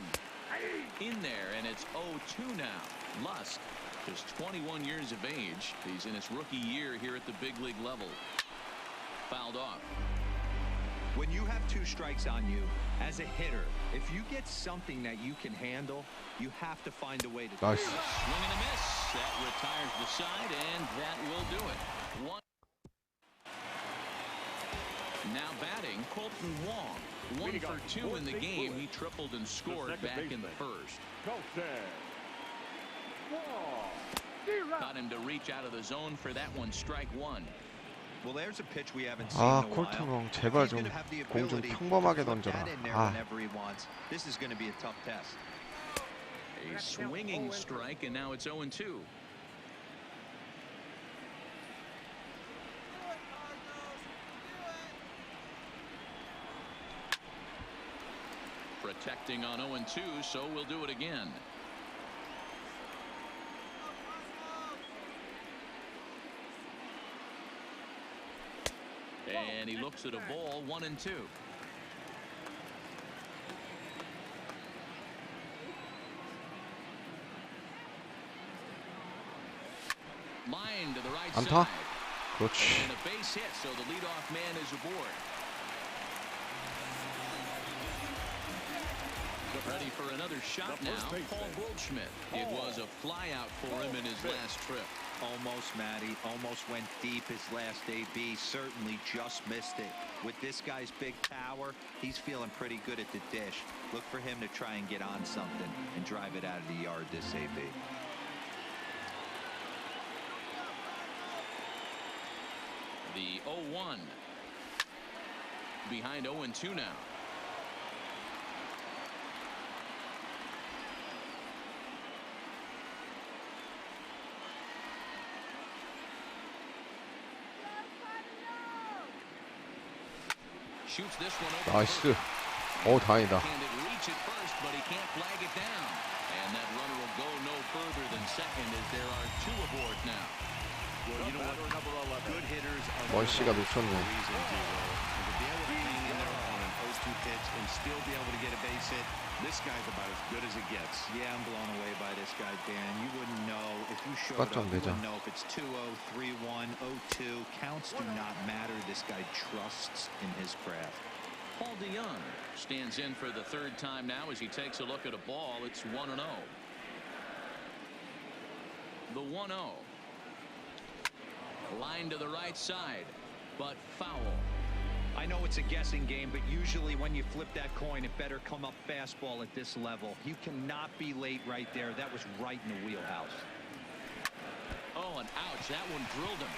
Speaker 2: in there, and it's 0-2 now. Lusk is 21 years of age. He's in his rookie year here at the big league level. Fouled off.
Speaker 5: When you have 2 strikes on you, as a hitter, if you get something that you can handle, you have to find a way to
Speaker 1: Nice.
Speaker 2: Swing and a miss. That retires the side, and that will do it. Now batting, Colton Wong. 1 for 2 in the game. He tripled and scored back in the first. Got him to reach out of the zone for that one. Strike 1.
Speaker 5: Well, there's a pitch we haven't seen
Speaker 1: 아,
Speaker 5: in a while.
Speaker 1: 콜트망 제발 좀 공 좀 평범하게 던져라. 아,
Speaker 5: whenever he wants. This is going to be a tough test.
Speaker 2: A swinging strike, and now it's 0-2. protecting on 0-2, so we'll do it again. And he looks at a ball, 1-2. Line to the right
Speaker 1: 안타?
Speaker 2: side.
Speaker 1: 그렇지.
Speaker 2: And a base hit, so the leadoff man is aboard. Ready for another shot now. Paul Goldschmidt. It was a flyout for him in his last trip.
Speaker 5: Almost, Matty. Almost went deep his last AB. Certainly just missed it. With this guy's big power, he's feeling pretty good at the dish. Look for him to try and get on something and drive it out of the yard this AB.
Speaker 2: The 0-1. Behind 0-2 now. Shoots this one over.
Speaker 1: 나이스. 오, 다행이다.
Speaker 2: Can it reach it first, but he can't flag it down. And that runner will go no further than second as there are two aboard now.
Speaker 3: Well, you know what? Good hitters are
Speaker 1: 멀씨가 놓쳤네.
Speaker 3: reason, Zero. And to be able to hang in there on an 0-2 pitch and still be able to get a base hit, this guy's about as good as it gets.
Speaker 5: Yeah, I'm blown away by this guy, Dan. You wouldn't know if you showed up.
Speaker 1: 좀
Speaker 5: You
Speaker 1: 내자.
Speaker 5: wouldn't know if it's 2-0, 3-1, 0-2. Counts do not matter. This guy trusts in his craft.
Speaker 2: Paul DeYoung stands in for the third time now as he takes a look at a ball. It's 1-0. The 1-0. Line to the right side, but foul.
Speaker 5: I know it's a guessing game, but usually when you flip that coin, it better come up fastball at this level. You cannot be late right there. That was right in the wheelhouse.
Speaker 2: Oh, and ouch, that one drilled him.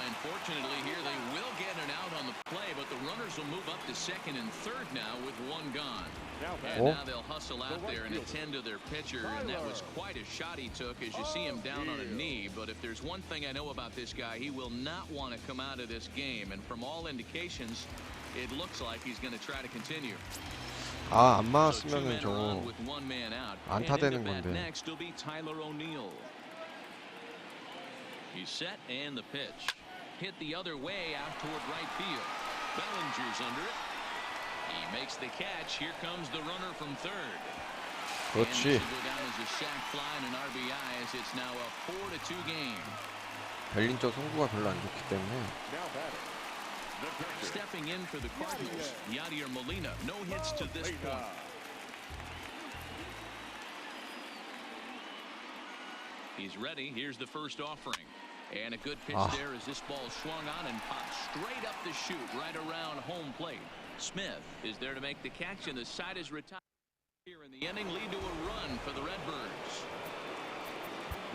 Speaker 2: Unfortunately here they will get an out on the play, but the runners will move up to second and third now with one gone. And now they'll hustle out there and attend to their pitcher, and that was quite a shot he took as you see him down on a knee. But if there's one thing I know about this guy, he will not want to come out of this game, and from all indications it looks like he's going to try to continue.
Speaker 1: 아, 안
Speaker 2: So two
Speaker 1: 맞았으면은
Speaker 2: men
Speaker 1: 저거
Speaker 2: on with one man out.
Speaker 1: 안타
Speaker 2: And into
Speaker 1: 되는
Speaker 2: bat
Speaker 1: 건데.
Speaker 2: next will be Tyler O'Neill. He's set and the pitch hit the other way out toward right field. Bellinger's under it. He makes the catch. Here comes the runner from third. And this
Speaker 1: 그렇지.
Speaker 2: will go down as a sac fly and an RBI as it's now a 4-2 game.
Speaker 1: 벨린저 송구가 별로 안 좋기 때문에.
Speaker 2: Stepping in for the Cardinals, Yadier Molina. No hits to this point. He's ready. Here's the first offering. And a good pitch there as this ball swung on and popped straight up the chute right around home plate. Smith is there to make the catch, and the side is retired here in the inning, lead to a run for the Redbirds.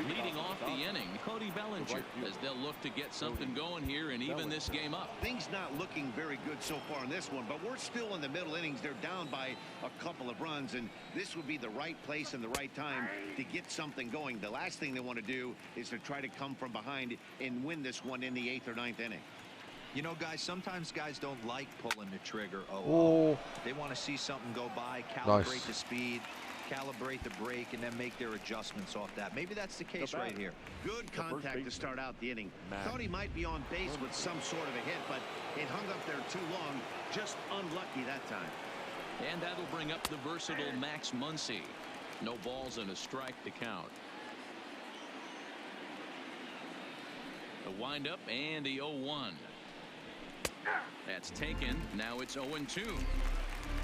Speaker 2: Leading off the inning, Cody Bellinger, as they'll look to get something going here and even this game up.
Speaker 3: Things not looking very good so far in this one, but we're still in the middle innings. They're down by a couple of runs, and this would be the right place and the right time to get something going. The last thing they want to do is to try to come from behind and win this one in the 8th or 9th inning.
Speaker 5: You know, guys, sometimes guys don't like pulling the trigger.
Speaker 1: 오,
Speaker 5: They want to see something go by, calibrate
Speaker 1: Nice.
Speaker 5: the speed, calibrate the brake, and then make their adjustments off that. Maybe that's the case right here.
Speaker 3: Good contact to start out the inning. Thought he might be on base with some sort of a hit, but it hung up there too long. Just unlucky that time.
Speaker 2: And that'll bring up the versatile Max Muncy. No balls and a strike to count. The windup and the 0-1. That's taken. Now it's 0-2.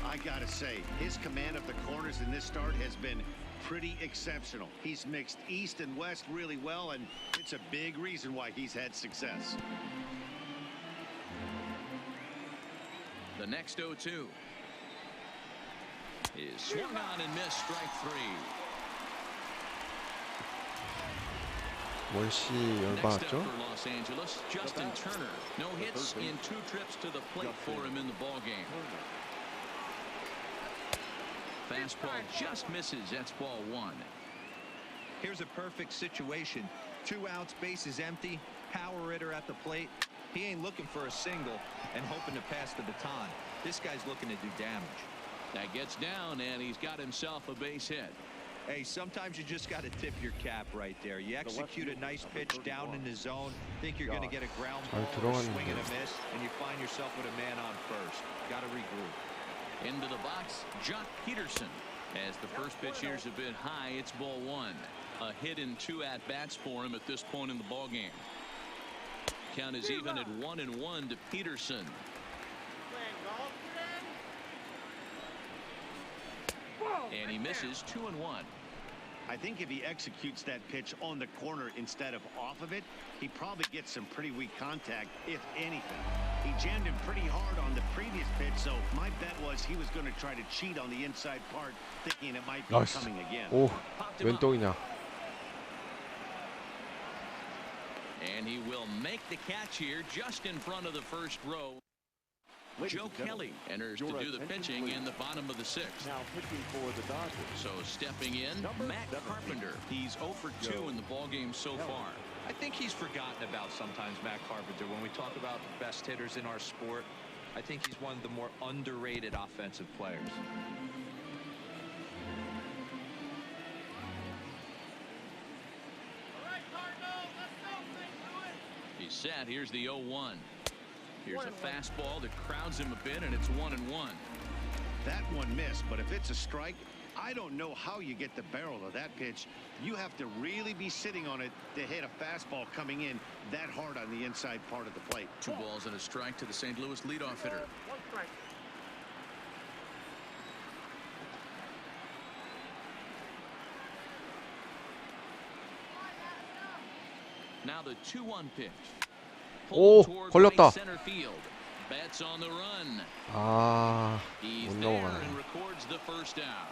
Speaker 3: I gotta say, his command of the corners in this start has been pretty exceptional. He's mixed east and west really well, and it's a big reason why he's had success.
Speaker 2: The next 0-2 is swung on and missed, strike three.
Speaker 1: 월시
Speaker 2: Next up
Speaker 1: 열받았죠?
Speaker 2: for Los Angeles, Justin Turner. No hits in 2 trips to the plate for him in the ball game. Fastball just misses. That's ball 1.
Speaker 5: Here's a perfect situation. 2 outs, base is empty, power hitter at the plate. He ain't looking for a single and hoping to pass the baton. This guy's looking to do damage.
Speaker 2: That gets down, and he's got himself a base hit.
Speaker 5: Hey, sometimes you just got to tip your cap right there. You execute a nice pitch down in the zone, think you're going to get a ground ball or a swing and a miss, and you find yourself with a man on first. Got to regroup.
Speaker 2: Into the box, Jock Peterson. As the first pitch years have been high, it's ball one. A hit in 2 at-bats for him at this point in the ballgame. Count is even at 1-1 to Peterson. And he misses 2-1.
Speaker 3: I think if he executes that pitch on the corner instead of off of it, he probably gets some pretty weak contact, if anything. He jammed him pretty hard on the previous pitch, so my bet was he was going to try to cheat on the inside part, thinking it might be coming again.
Speaker 1: 오, 웬 똥이냐.
Speaker 2: And he will make the catch here just in front of the first row. Joe Kelly enters to do the pitching in the bottom of the 6th.
Speaker 4: Now pitching for the Dodgers.
Speaker 2: So stepping in, Matt Carpenter. He's 0 for 2 in the ballgame so far.
Speaker 5: I think he's forgotten about sometimes, Matt Carpenter. When we talk about best hitters in our sport, I think he's one of the more underrated offensive players.
Speaker 2: He's set. Here's the 0-1. Here's a fastball that crowds him a bit, and it's 1-1.
Speaker 3: That one missed, but if it's a strike, I don't know how you get the barrel of that pitch. You have to really be sitting on it to hit a fastball coming in that hard on the inside part of the plate.
Speaker 2: 2 balls and a strike to the St. Louis leadoff hitter. Now the 2-1 pitch.
Speaker 1: 오, 걸렸다.
Speaker 2: Center field. Betts on the run.
Speaker 1: 아,
Speaker 2: He's
Speaker 1: 못
Speaker 2: there
Speaker 1: 넘어가네.
Speaker 2: and records the first out.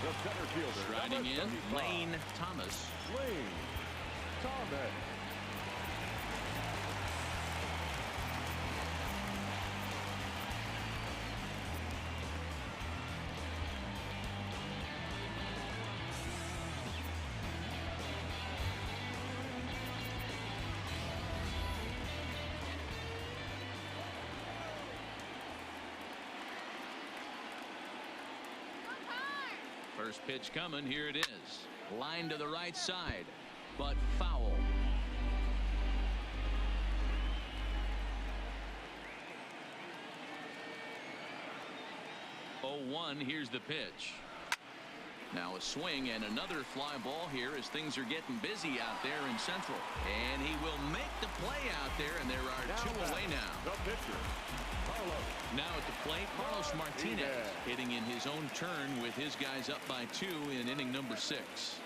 Speaker 4: The center fielder.
Speaker 2: Riding in, Lane Thomas.
Speaker 4: Lane Thomas.
Speaker 2: First pitch coming. Here it is. Line to the right side, but foul. 0-1. Here's the pitch. Now a swing and another fly ball here as things are getting busy out there in Central. And he will make the play out there, and there are 2 away now.
Speaker 4: The pitcher, Carlos.
Speaker 2: Now at the plate, Carlos Martinez hitting in his own turn with his guys up by 2 in inning number 6.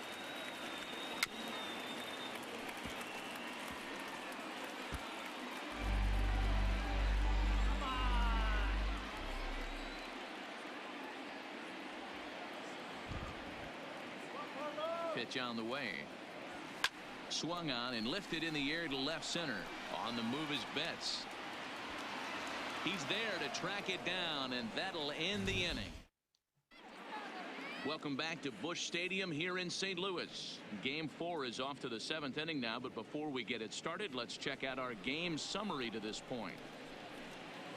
Speaker 2: Pitch on the way. Swung on and lifted in the air to left center. On the move is Betts. He's there to track it down, and that'll end the inning. Welcome back to Busch Stadium here in St. Louis. Game 4 is off to the 7th inning now, but before we get it started, let's check out our game summary to this point.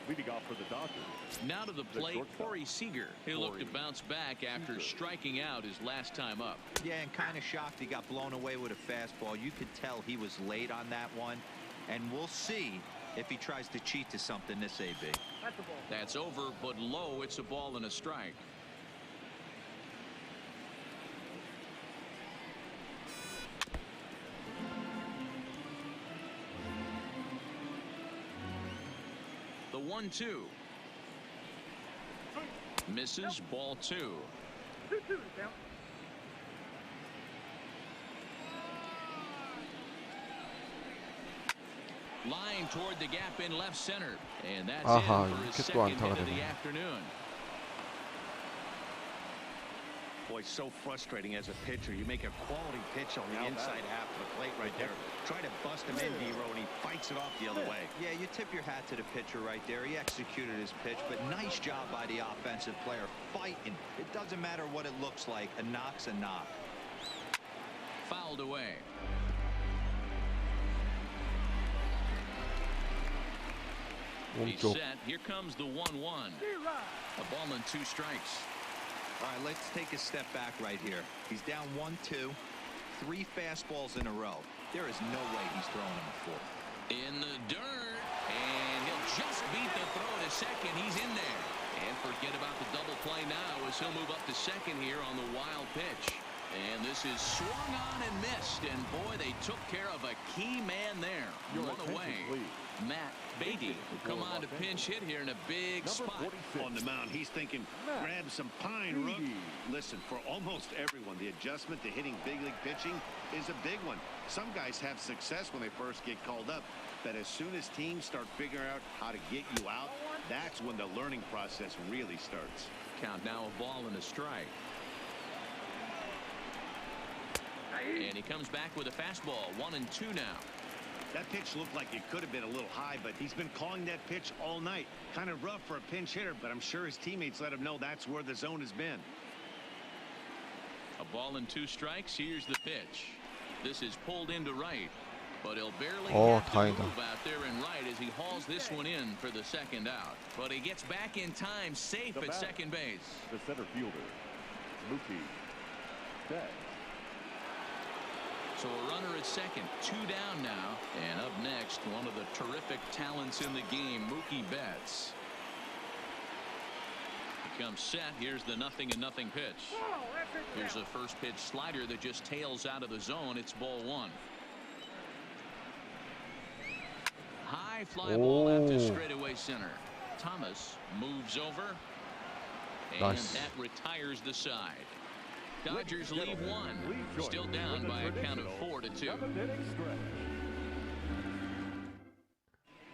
Speaker 4: Leading off for the Dodgers.
Speaker 2: Now to the plate, Corey Seager. He'll look to bounce back after striking out his last time up.
Speaker 5: Yeah, and kind of shocked he got blown away with a fastball. You could tell he was late on that one, and we'll see if he tries to cheat to something this AB.
Speaker 2: That's over, but low. It's a ball and a strike. The 1-2. Misses, ball 2. Line toward the gap in left center. And that's in for his second hit of the afternoon.
Speaker 3: Boy, so frustrating as a pitcher. You make a quality pitch on the inside half of the plate right there. Try to bust him in, D-Row, and he fights it off the other way.
Speaker 5: Yeah, you tip your hat to the pitcher right there. He executed his pitch, but nice job by the offensive player fighting. It doesn't matter what it looks like. A knock's a knock.
Speaker 2: Fouled away. He's
Speaker 1: 왼쪽.
Speaker 2: set. Here comes the 1-1. A ball and 2 strikes.
Speaker 5: All right, let's take a step back right here. He's down 1-2, 3 fastballs in a row. There is no way he's throwing him a 4th.
Speaker 2: In the dirt, and he'll just beat the throw to second. He's in there. And forget about the double play now as he'll move up to second here on the wild pitch. And this is swung on and missed. And boy, they took care of a key man there. One away. Matt Beatty will come on to pinch hit here in a big spot.
Speaker 3: On the mound, he's thinking, grab some pine, Rook. Listen, for almost everyone, the adjustment to hitting big league pitching is a big one. Some guys have success when they first get called up, but as soon as teams start figuring out how to get you out, that's when the learning process really starts.
Speaker 2: Count now, a ball and a strike. And he comes back with a fastball. 1-2 now.
Speaker 3: That pitch looked like it could have been a little high, but he's been calling that pitch all night. Kind of rough for a pinch hitter, but I'm sure his teammates let him know that's where the zone has been.
Speaker 2: A ball and 2 strikes. Here's the pitch. This is pulled into right, but he'll barely have to
Speaker 1: 다행이다.
Speaker 2: move out there in right as he hauls this one in for the second out. But he gets back in time, safe at second base.
Speaker 4: The center fielder, Mookie Betts.
Speaker 2: So a runner at second, 2 down now. And up next, one of the terrific talents in the game, Mookie Betts. He comes set. Here's the 0-0 pitch. Here's a first pitch slider that just tails out of the zone. It's ball 1. High fly ball out to straightaway center. Thomas moves over. And that retires the side. Dodgers leave 1. Still down by a count of 4-2.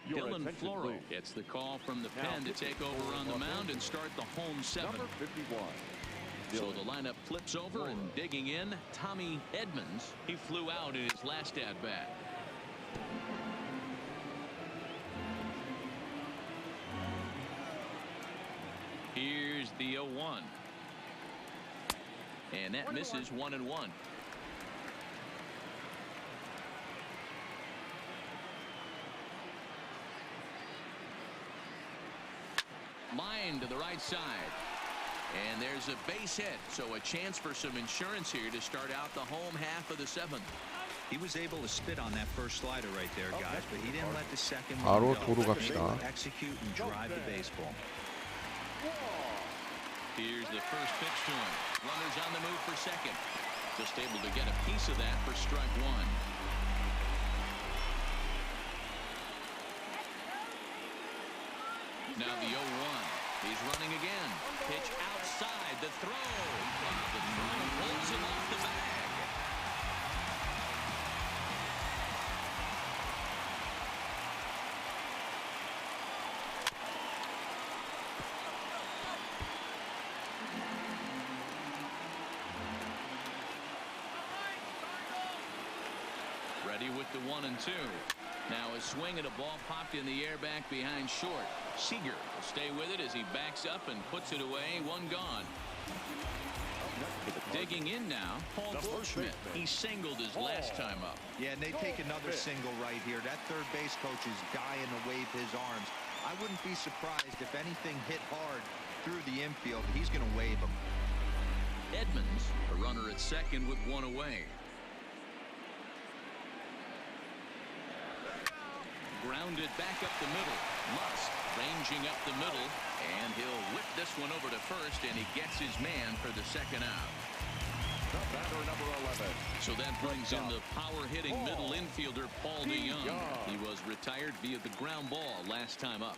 Speaker 2: Dylan Floro gets the call from the pen to take over on the mound and start the home 7. So the lineup flips over, and digging in, Tommy Edmonds. He flew out in his last at-bat. Here's the 0-1. And that misses 1-1. Line to the right side. And there's a base hit. So a chance for some insurance here to start out the home half of the 7th.
Speaker 5: He was able to spit on that first slider right there, guys, but he didn't let the second
Speaker 1: 바로
Speaker 5: one go.
Speaker 1: 도루 갑시다.
Speaker 5: Execute and drive the baseball.
Speaker 2: Here's the first pitch to him. Runners on the move for second. Just able to get a piece of that for strike 1. Now the 0-1. He's running again. Pitch outside. The throw. The throw pulls him off the bag. Ready with the 1-2. Now a swing and a ball popped in the air back behind short. Seager will stay with it as he backs up and puts it away. 1 gone. Digging in now, Paul Goldschmidt. He singled his last time up.
Speaker 5: Yeah, and they take another single right here. That third base coach is dying to wave his arms. I wouldn't be surprised if anything hit hard through the infield. He's going to wave them.
Speaker 2: Edmonds, a runner at second with 1 away. Grounded back up the middle. Lusk ranging up the middle, and he'll whip this one over to first, and he gets his man for the second out.
Speaker 4: Batter number 11.
Speaker 2: So that brings in the power-hitting middle infielder Paul DeYoung. He was retired via the ground ball last time up.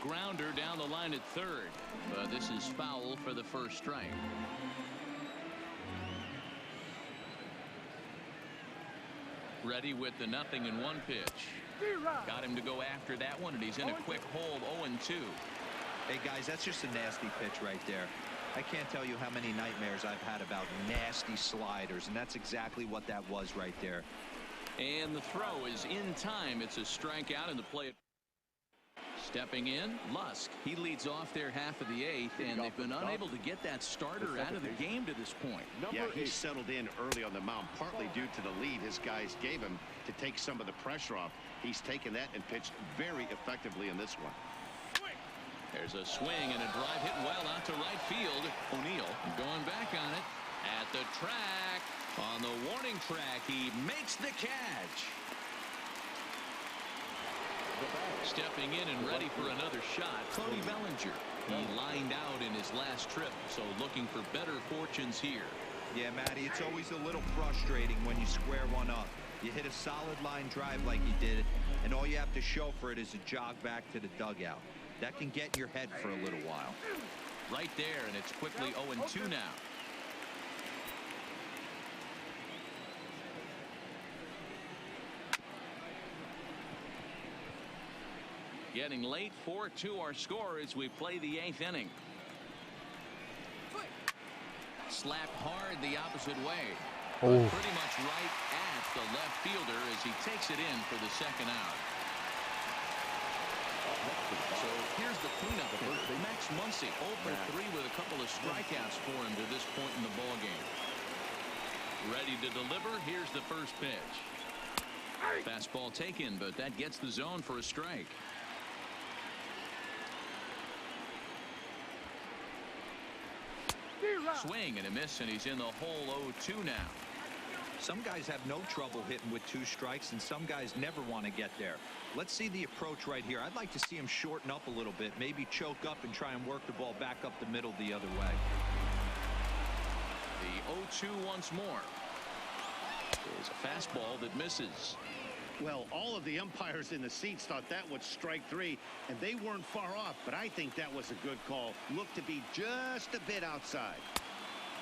Speaker 2: Grounder down the line at third, but this is foul for the first strike. Ready with the 0-1 pitch. Got him to go after that one, and he's in a quick hold. 0-2.
Speaker 5: Hey, guys, that's just a nasty pitch right there. I can't tell you how many nightmares I've had about nasty sliders, and that's exactly what that was right there.
Speaker 2: And the throw is in time. It's a strikeout in the play. Stepping in, Lusk. He leads off their half of the 8th, and they've been unable to get that starter out of the game to this point.
Speaker 3: Yeah, he settled in early on the mound, partly due to the lead his guys gave him to take some of the pressure off. He's taken that and pitched very effectively in this one.
Speaker 2: There's a swing and a drive hit well out to right field. O'Neill going back on it at the track. On the warning track, he makes the catch. Stepping in and ready for another shot, Cody Bellinger. He lined out in his last trip, so looking for better fortunes here.
Speaker 5: Yeah, Matty, it's always a little frustrating when you square one up. You hit a solid line drive like he did, and all you have to show for it is a jog back to the dugout. That can get in your head for a little while.
Speaker 2: Right there, and it's quickly 0-2 now. Getting late, 4-2 our score as we play the 8th inning. Slapped hard the opposite way.
Speaker 1: Oh.
Speaker 2: Pretty much right at the left fielder as he takes it in for the second out. So here's the cleanup hitter, Max Muncy, 0 for 3 with a couple of strikeouts for him to this point in the ballgame. Ready to deliver. Here's the first pitch. Fastball taken, but that gets the zone for a strike. Swing and a miss, and he's in the hole 0-2 now.
Speaker 5: Some guys have no trouble hitting with 2 strikes, and some guys never want to get there. Let's see the approach right here. I'd like to see him shorten up a little bit, maybe choke up and try and work the ball back up the middle the other way.
Speaker 2: The 0-2 once more. There's a fastball that misses.
Speaker 3: Well, all of the umpires in the seats thought that was strike 3, and they weren't far off, but I think that was a good call. Looked to be just a bit outside.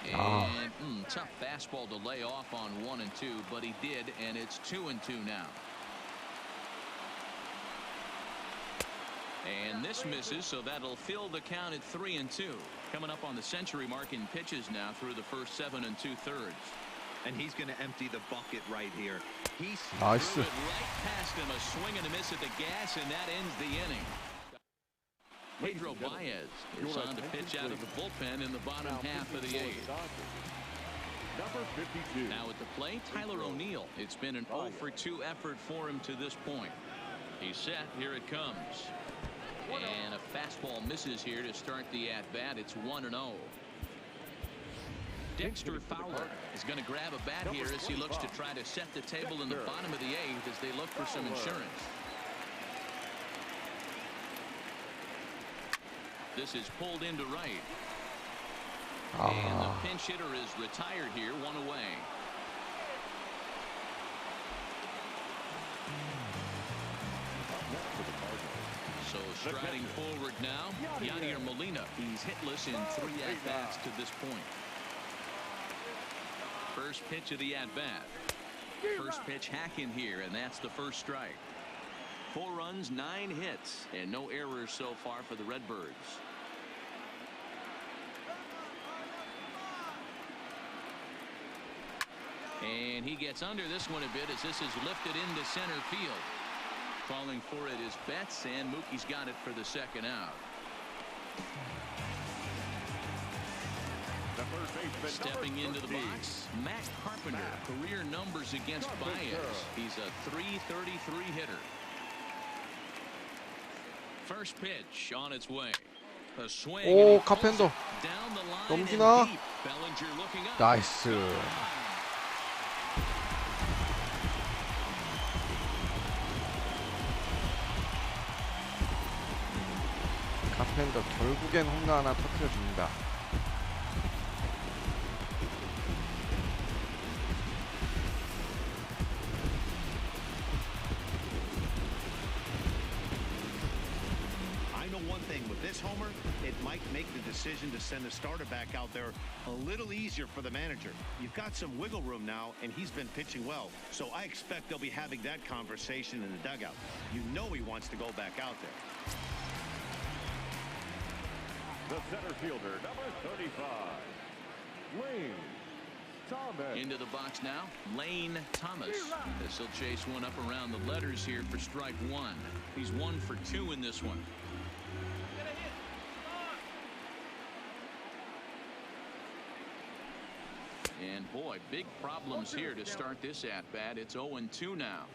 Speaker 2: And tough fastball to lay off on 1 and 2, but he did, and it's 2 and 2 now. And this misses, so that'll fill the count at 3 and 2. Coming up on the century mark in pitches now through the first 7 2/3.
Speaker 5: And he's going to empty the bucket right here. He's
Speaker 1: 나이스.
Speaker 2: Threw it right past him, a swing and a miss at the gas, and that ends the inning. Pedro Baez is on to pitch out of the bullpen in the bottom half of the 8th.
Speaker 4: Number 52.
Speaker 2: Now at the plate, Tyler O'Neill. It's been an 0 for 2 effort for him to this point. He's set. Here it comes. And a fastball misses here to start the at-bat. It's 1-0. Dexter Fowler is going to grab a bat here as he looks to try to set the table in the bottom of the 8th as they look for some insurance. This is pulled into right. And the pinch hitter is retired here, 1 away. So striding forward now, Yadier Molina. He's hitless in 3 at-bats to this point. First pitch of the at-bat. First pitch hack in here, and that's the first strike. 4 runs, 9 hits, and no errors so far for the Redbirds. And he gets under this one a bit as this is lifted into center field. Calling for it is Betts, and Mookie's got it for the second out. Stepping into the box, Matt Carpenter. Career numbers against Baez. He's a .333 hitter. First pitch on its way. A swing.
Speaker 1: 오, 카펜터.
Speaker 2: Down the line
Speaker 1: 넘기나?
Speaker 2: and deep. Bellinger looking up.
Speaker 1: 나이스. 카펜터 결국엔 홈런 하나 터뜨려줍니다.
Speaker 3: This homer, it might make the decision to send the starter back out there a little easier for the manager. You've got some wiggle room now, and he's been pitching well. So I expect they'll be having that conversation in the dugout. You know he wants to go back out there.
Speaker 4: The center fielder, number 35, Lane Thomas.
Speaker 2: Into the box now, Lane Thomas. This will chase one up around the letters here for strike 1. He's 1 for 2 in this one. And boy, big problems here to start this at-bat. It's 0-2 now.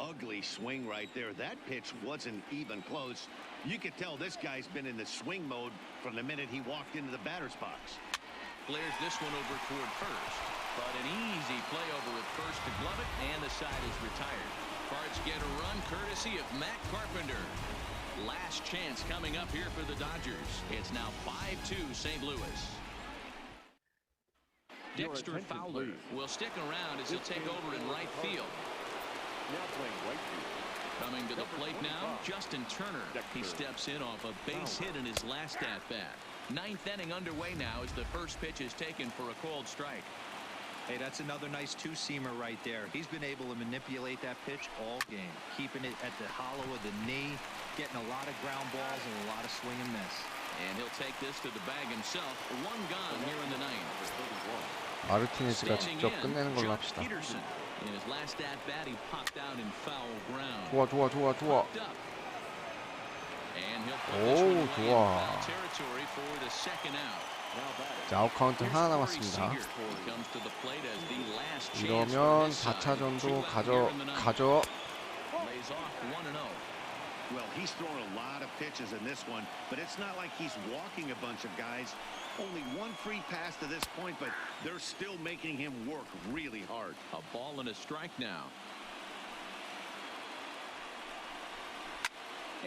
Speaker 3: ugly swing right there. That pitch wasn't even close. You could tell this guy's been in the swing mode from the minute he walked into the batter's box.
Speaker 2: Flares this one over toward first, but an easy play over at first to glove it, and the side is retired. Cards get a run courtesy of Matt Carpenter. Last chance coming up here for the Dodgers. It's now 5-2 St. Louis. Dexter Fowler will stick around as he'll take over in right field.
Speaker 4: Now playing right field.
Speaker 2: Coming to the plate now, Justin Turner. He steps in off a base hit in his last at-bat. Ninth inning underway now as the first pitch is taken for a called strike.
Speaker 5: Hey, that's another nice two-seamer right there. He's been able to manipulate that pitch all game, keeping it at the hollow of the knee, getting a lot of ground balls and a lot of swing and miss.
Speaker 2: And he'll take this to the bag himself. One gone here in the ninth.
Speaker 1: 마르티네즈가 직접 끝내는 걸로 합시다.
Speaker 2: Peterson. In his last at-bat, he popped out in foul ground.
Speaker 1: 좋아 좋아 좋아 좋아.
Speaker 2: And he'll put this one away in
Speaker 1: 좋아.
Speaker 2: foul territory for the second out.
Speaker 1: 자, 아웃 카운트 하나 남았습니다.
Speaker 2: He comes to the plate as the last chance for
Speaker 1: 이러면
Speaker 2: his side.
Speaker 1: 4차전도
Speaker 2: Two out here in the ninth. Lays off 1-0.
Speaker 3: Well, he's throwing a lot of pitches in this one, but it's not like he's walking a bunch of guys. Only one free pass to this point, but they're still making him work really hard.
Speaker 2: A ball and a strike now.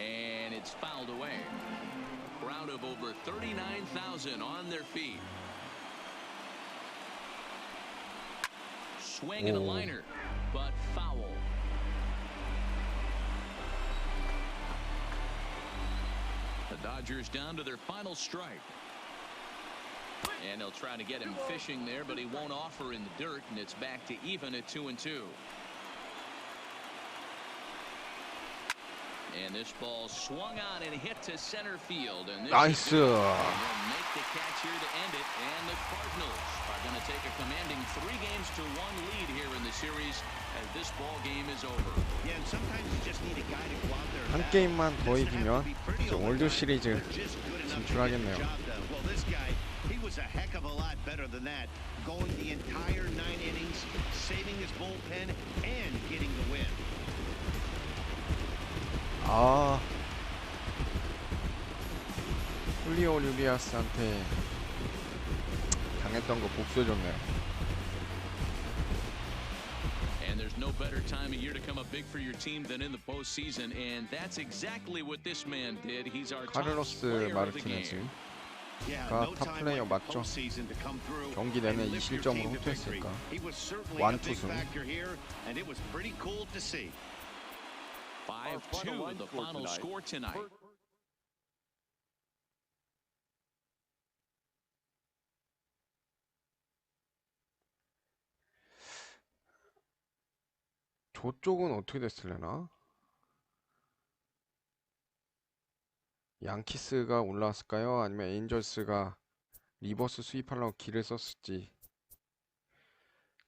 Speaker 2: And it's fouled away. A crowd of over 39,000 on their feet. Swing and a liner, but foul. The Dodgers down to their final strike. And they'll try to get him fishing there, but he won't offer in the dirt, and it's back to even at 2-2. And this ball swung on and hit to center field. And this
Speaker 1: 나이스.
Speaker 2: make the catch here to end it. And the Cardinals are going to take a commanding 3-1 lead here in the series as this ball game is over.
Speaker 3: Yeah, and sometimes you just need a guy to go out there.
Speaker 1: 한 게임만 더 이기면 이제 월드 시리즈 진출하겠네요.
Speaker 3: Well, this guy, he was a heck of a lot better than that. Going the entire 9 innings, saving his bullpen, and getting the win.
Speaker 1: 아, 훌리오 류리아스한테 당했던 거 복수해줬네요.
Speaker 2: And there's no better time of year to come up big for your team than in the postseason, and that's exactly what this man did. He's our top
Speaker 1: 카를로스
Speaker 2: player of the
Speaker 1: 마르티네즈.
Speaker 2: game.
Speaker 1: 가 탑 플레이어 맞죠? 경기 내내 2실점으로 호투했으니까 완투승.
Speaker 2: 5-2 the final score tonight.
Speaker 1: 저쪽은 어떻게 됐을려나? 양키스가 올라왔을까요? 아니면 에인절스가 리버스 수입하려고 길을 썼을지.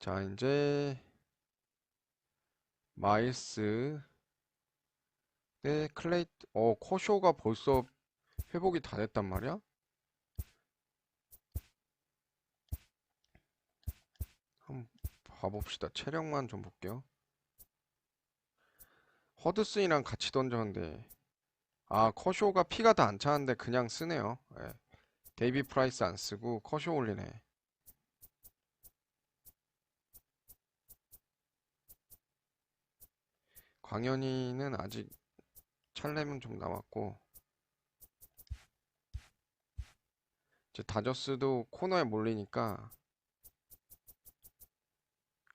Speaker 1: 자, 이제 마일스 네, 코쇼가 벌써 회복이 다 됐단 말이야? 한번 봐봅시다. 체력만 좀 볼게요. 허드슨이랑 같이 던졌는데, 아, 커쇼가 피가 다 안 차는데 그냥 쓰네요. 예. 데이비 프라이스 안 쓰고 커쇼 올리네. 광현이는 아직 찰렘은 좀 남았고, 이제 다저스도 코너에 몰리니까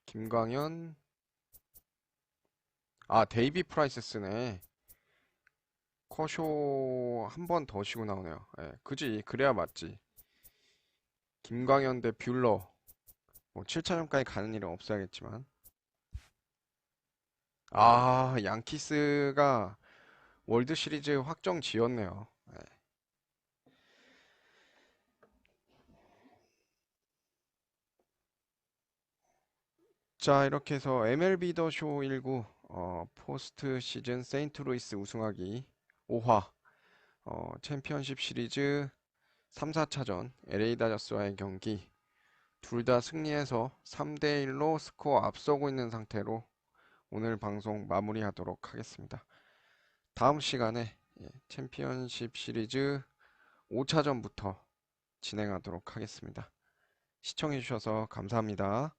Speaker 1: 김광현, 아, 데이비 프라이스 쓰네. 커쇼 한 번 더 쉬고 나오네요. 예, 그지? 그래야 맞지. 김광현 대 뷰러. 뭐 7차전까지 가는 일은 없어야겠지만. 아, 양키스가 월드 시리즈 확정 지었네요. 예. 자, 이렇게 해서 MLB 더 쇼 19 포스트 시즌 세인트루이스 우승하기 5화 챔피언십 시리즈 3, 4차전 LA다저스와의 경기 둘 다 승리해서 3대1로 스코어 앞서고 있는 상태로 오늘 방송 마무리하도록 하겠습니다. 다음 시간에 챔피언십 시리즈 5차전부터 진행하도록 하겠습니다. 시청해주셔서 감사합니다.